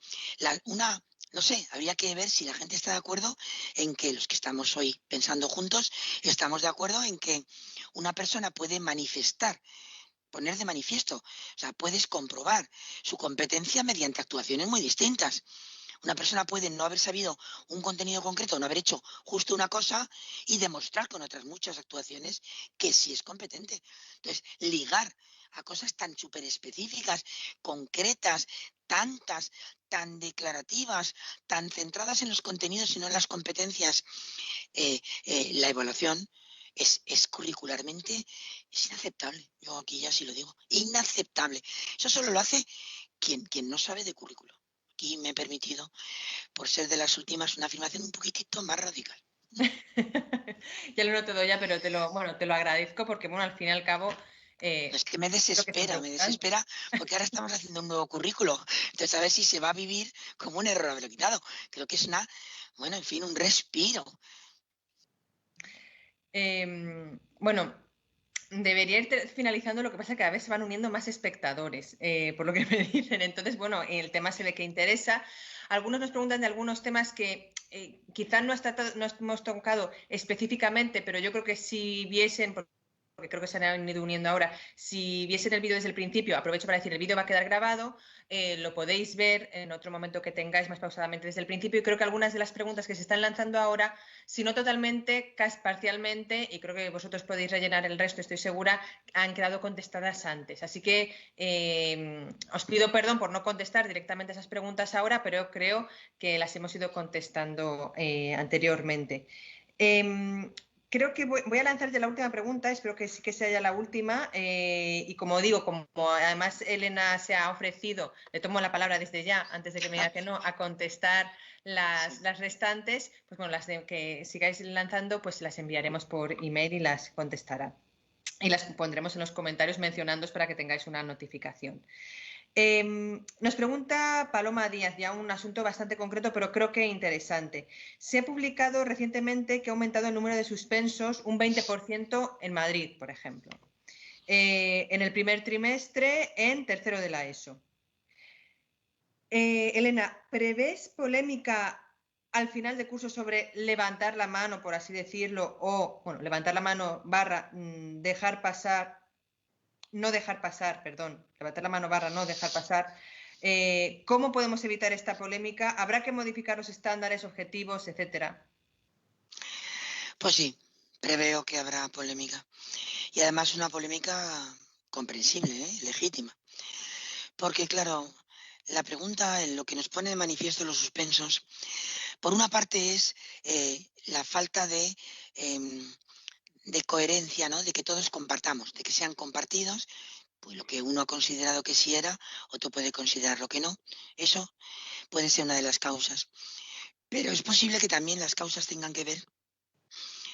no sé, habría que ver si la gente está de acuerdo en que los que estamos hoy pensando juntos, estamos de acuerdo en que una persona puede manifestar, poner de manifiesto, o sea, puedes comprobar su competencia mediante actuaciones muy distintas. Una persona puede no haber sabido un contenido concreto, no haber hecho justo una cosa y demostrar con otras muchas actuaciones que sí es competente. Entonces, ligar a cosas tan súper específicas, concretas, tantas, tan declarativas, tan centradas en los contenidos y no en las competencias, la evaluación es curricularmente es inaceptable. Yo aquí ya sí lo digo, inaceptable. Eso solo lo hace quien no sabe de currículo. Aquí me he permitido, por ser de las últimas, una afirmación un poquitito más radical. Ya lo noto ya, pero bueno, te lo agradezco porque, bueno, al fin y al cabo, Es que creo que es me importante. desespera, porque ahora estamos haciendo un nuevo currículo. Entonces, a ver si se va a vivir como un error haberlo quitado. Creo que es bueno, en fin, un respiro. Bueno, debería ir finalizando, lo que pasa es que cada vez se van uniendo más espectadores, por lo que me dicen. Entonces, bueno, el tema se ve que interesa. Algunos nos preguntan de algunos temas que quizás no hemos tocado específicamente, pero yo creo que si viesen, porque creo que se han ido uniendo ahora, si viesen el vídeo desde el principio, aprovecho para decir, el vídeo va a quedar grabado, lo podéis ver en otro momento que tengáis más pausadamente desde el principio, y creo que algunas de las preguntas que se están lanzando ahora, si no totalmente, casi parcialmente, y creo que vosotros podéis rellenar el resto, estoy segura, han quedado contestadas antes. Así que os pido perdón por no contestar directamente esas preguntas ahora, pero creo que las hemos ido contestando anteriormente. Creo que voy a lanzar ya la última pregunta, espero que sí que sea ya la última. Y como digo, como además Elena se ha ofrecido, le tomo la palabra desde ya, antes de que me diga que no, a contestar Sí. las restantes, pues bueno, las que sigáis lanzando, pues las enviaremos por email y las contestará. Y las pondremos en los comentarios mencionándoos para que tengáis una notificación. Nos pregunta Paloma Díaz, ya un asunto bastante concreto, pero creo que interesante. Se ha publicado recientemente que ha aumentado el número de suspensos un 20% en Madrid, por ejemplo, en el primer trimestre, en tercero de la ESO. Elena, ¿prevés polémica al final de curso sobre levantar la mano, por así decirlo, o, bueno, levantar la mano barra dejar pasar no dejar pasar, perdón, levantar la mano barra no dejar pasar. ¿Cómo podemos evitar esta polémica? ¿Habrá que modificar los estándares, objetivos, etcétera? Pues sí, preveo que habrá polémica. Y además una polémica comprensible, legítima. Porque claro, la pregunta, lo que nos pone de manifiesto los suspensos, por una parte es la falta de coherencia, ¿no? De que todos compartamos, de que sean compartidos, pues lo que uno ha considerado que sí era, otro puede considerar lo que no. Eso puede ser una de las causas. Pero es posible que también las causas tengan que ver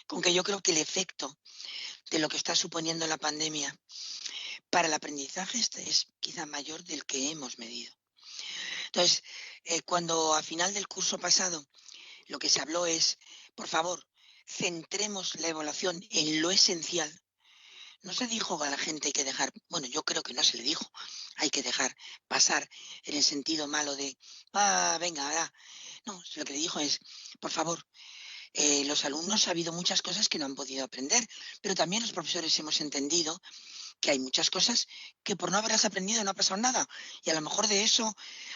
con que yo creo que el efecto de lo que está suponiendo la pandemia para el aprendizaje es quizá mayor del que hemos medido. Entonces, cuando a final del curso pasado lo que se habló es, por favor, centremos la evaluación en lo esencial. No se dijo a la gente hay que dejar, bueno, yo creo que no se le dijo, hay que dejar pasar en el sentido malo de, venga, ahora. No, lo que le dijo es, por favor, los alumnos ha habido muchas cosas que no han podido aprender, pero también los profesores hemos entendido que hay muchas cosas que por no haberlas aprendido no ha pasado nada. Y a lo mejor de eso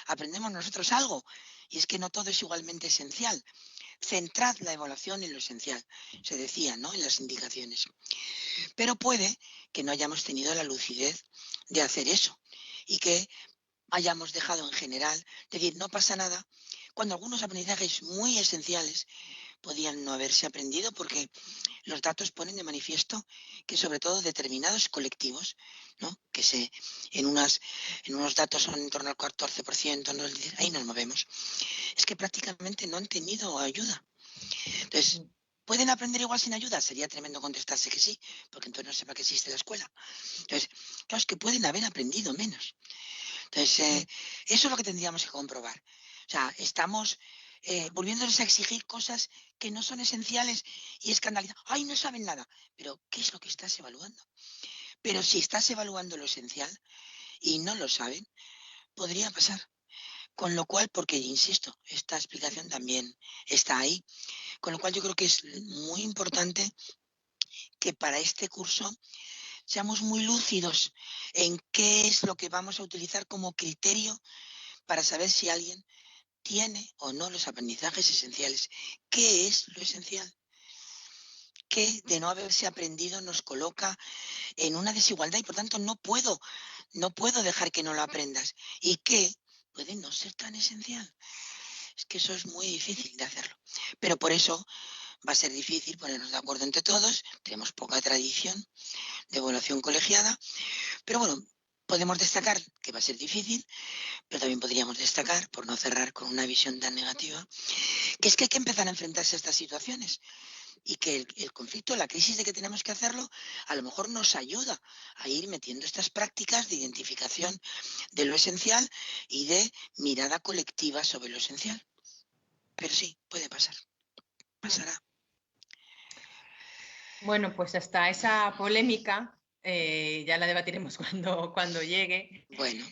aprendemos nosotros algo. Y es que no todo es igualmente esencial. Centrad la evaluación en lo esencial, se decía, ¿no? En las indicaciones. Pero puede que no hayamos tenido la lucidez de hacer eso y que hayamos dejado en general decir no pasa nada, cuando algunos aprendizajes muy esenciales podían no haberse aprendido porque los datos ponen de manifiesto que sobre todo determinados colectivos, ¿no? Que en unos datos son en torno al 14%, ¿no? Ahí nos movemos, es que prácticamente no han tenido ayuda. Entonces, ¿pueden aprender igual sin ayuda? Sería tremendo contestarse que sí, porque entonces no sepa que existe la escuela. Entonces, claro, es que pueden haber aprendido menos. Entonces, eso es lo que tendríamos que comprobar. O sea, estamos volviéndoles a exigir cosas que no son esenciales y escandalizar. ¡Ay, no saben nada! Pero, ¿qué es lo que estás evaluando? Pero si estás evaluando lo esencial y no lo saben, podría pasar. Con lo cual, porque, insisto, esta explicación también está ahí. Con lo cual yo creo que es muy importante que para este curso seamos muy lúcidos en qué es lo que vamos a utilizar como criterio para saber si alguien tiene o no los aprendizajes esenciales. ¿Qué es lo esencial? ¿Qué de no haberse aprendido nos coloca en una desigualdad y por tanto no puedo dejar que no lo aprendas? ¿Y qué puede no ser tan esencial? Es que eso es muy difícil de hacerlo. Pero por eso va a ser difícil ponernos de acuerdo entre todos. Tenemos poca tradición de evaluación colegiada. Pero bueno, podemos destacar que va a ser difícil, pero también podríamos destacar, por no cerrar con una visión tan negativa, que es que hay que empezar a enfrentarse a estas situaciones y que el conflicto, la crisis de que tenemos que hacerlo, a lo mejor nos ayuda a ir metiendo estas prácticas de identificación de lo esencial y de mirada colectiva sobre lo esencial. Pero sí, puede pasar, pasará. Bueno, pues hasta esa polémica ya la debatiremos cuando llegue. Bueno,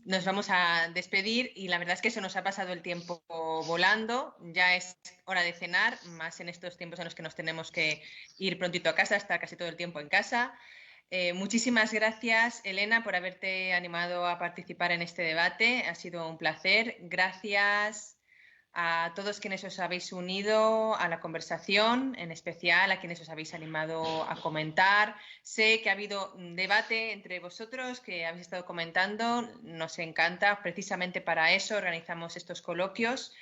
Nos vamos a despedir y la verdad es que se nos ha pasado el tiempo volando. Ya es hora de cenar, más en estos tiempos en los que nos tenemos que ir prontito a casa, estar casi todo el tiempo en casa. Muchísimas gracias, Elena, por haberte animado a participar en este debate. Ha sido un placer. Gracias a todos quienes os habéis unido a la conversación, en especial a quienes os habéis animado a comentar. Sé que ha habido un debate entre vosotros, que habéis estado comentando, nos encanta, precisamente para eso organizamos estos coloquios.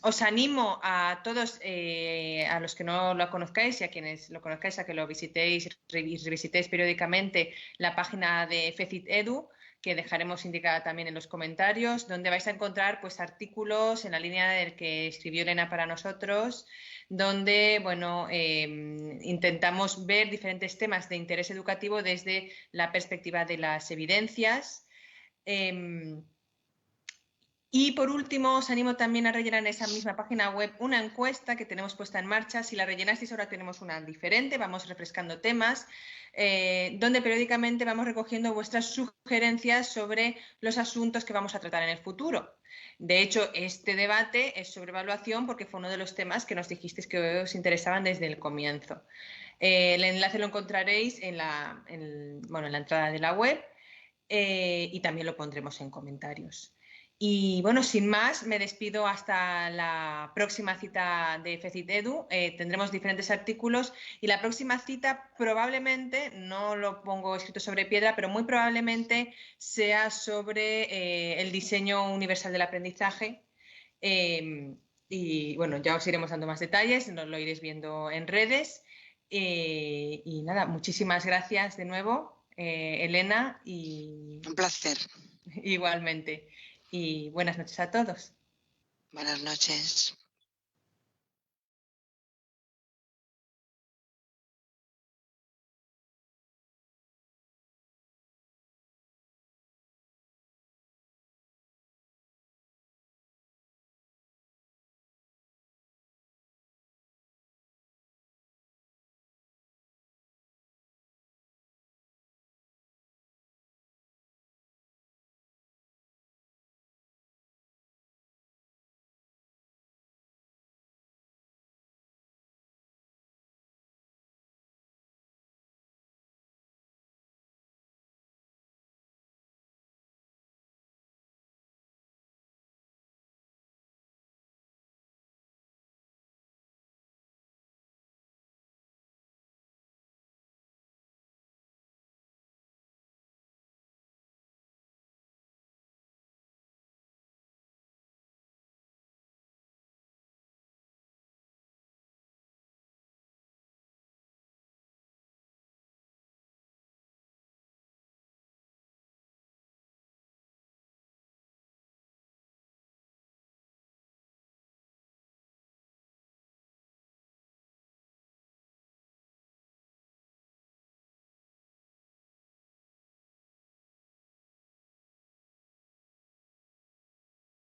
Os animo a todos, a los que no lo conozcáis y a quienes lo conozcáis, a que lo visitéis y revisitéis periódicamente la página de FECIT Edu, que dejaremos indicada también en los comentarios, donde vais a encontrar pues artículos en la línea del que escribió Elena para nosotros, donde bueno, intentamos ver diferentes temas de interés educativo desde la perspectiva de las evidencias. Y por último, os animo también a rellenar en esa misma página web una encuesta que tenemos puesta en marcha. Si la rellenasteis, ahora tenemos una diferente, vamos refrescando temas, donde periódicamente vamos recogiendo vuestras sugerencias sobre los asuntos que vamos a tratar en el futuro. De hecho, este debate es sobre evaluación porque fue uno de los temas que nos dijisteis que os interesaban desde el comienzo. El enlace lo encontraréis bueno, en la entrada de la web y también lo pondremos en comentarios. Y bueno, sin más, me despido hasta la próxima cita de FECIT Edu. Tendremos diferentes artículos y la próxima cita probablemente, no lo pongo escrito sobre piedra, pero muy probablemente sea sobre el diseño universal del aprendizaje. Y bueno, ya os iremos dando más detalles, nos lo iréis viendo en redes. Y nada, muchísimas gracias de nuevo, Elena, y Un placer. igualmente. Y buenas noches a todos. Buenas noches.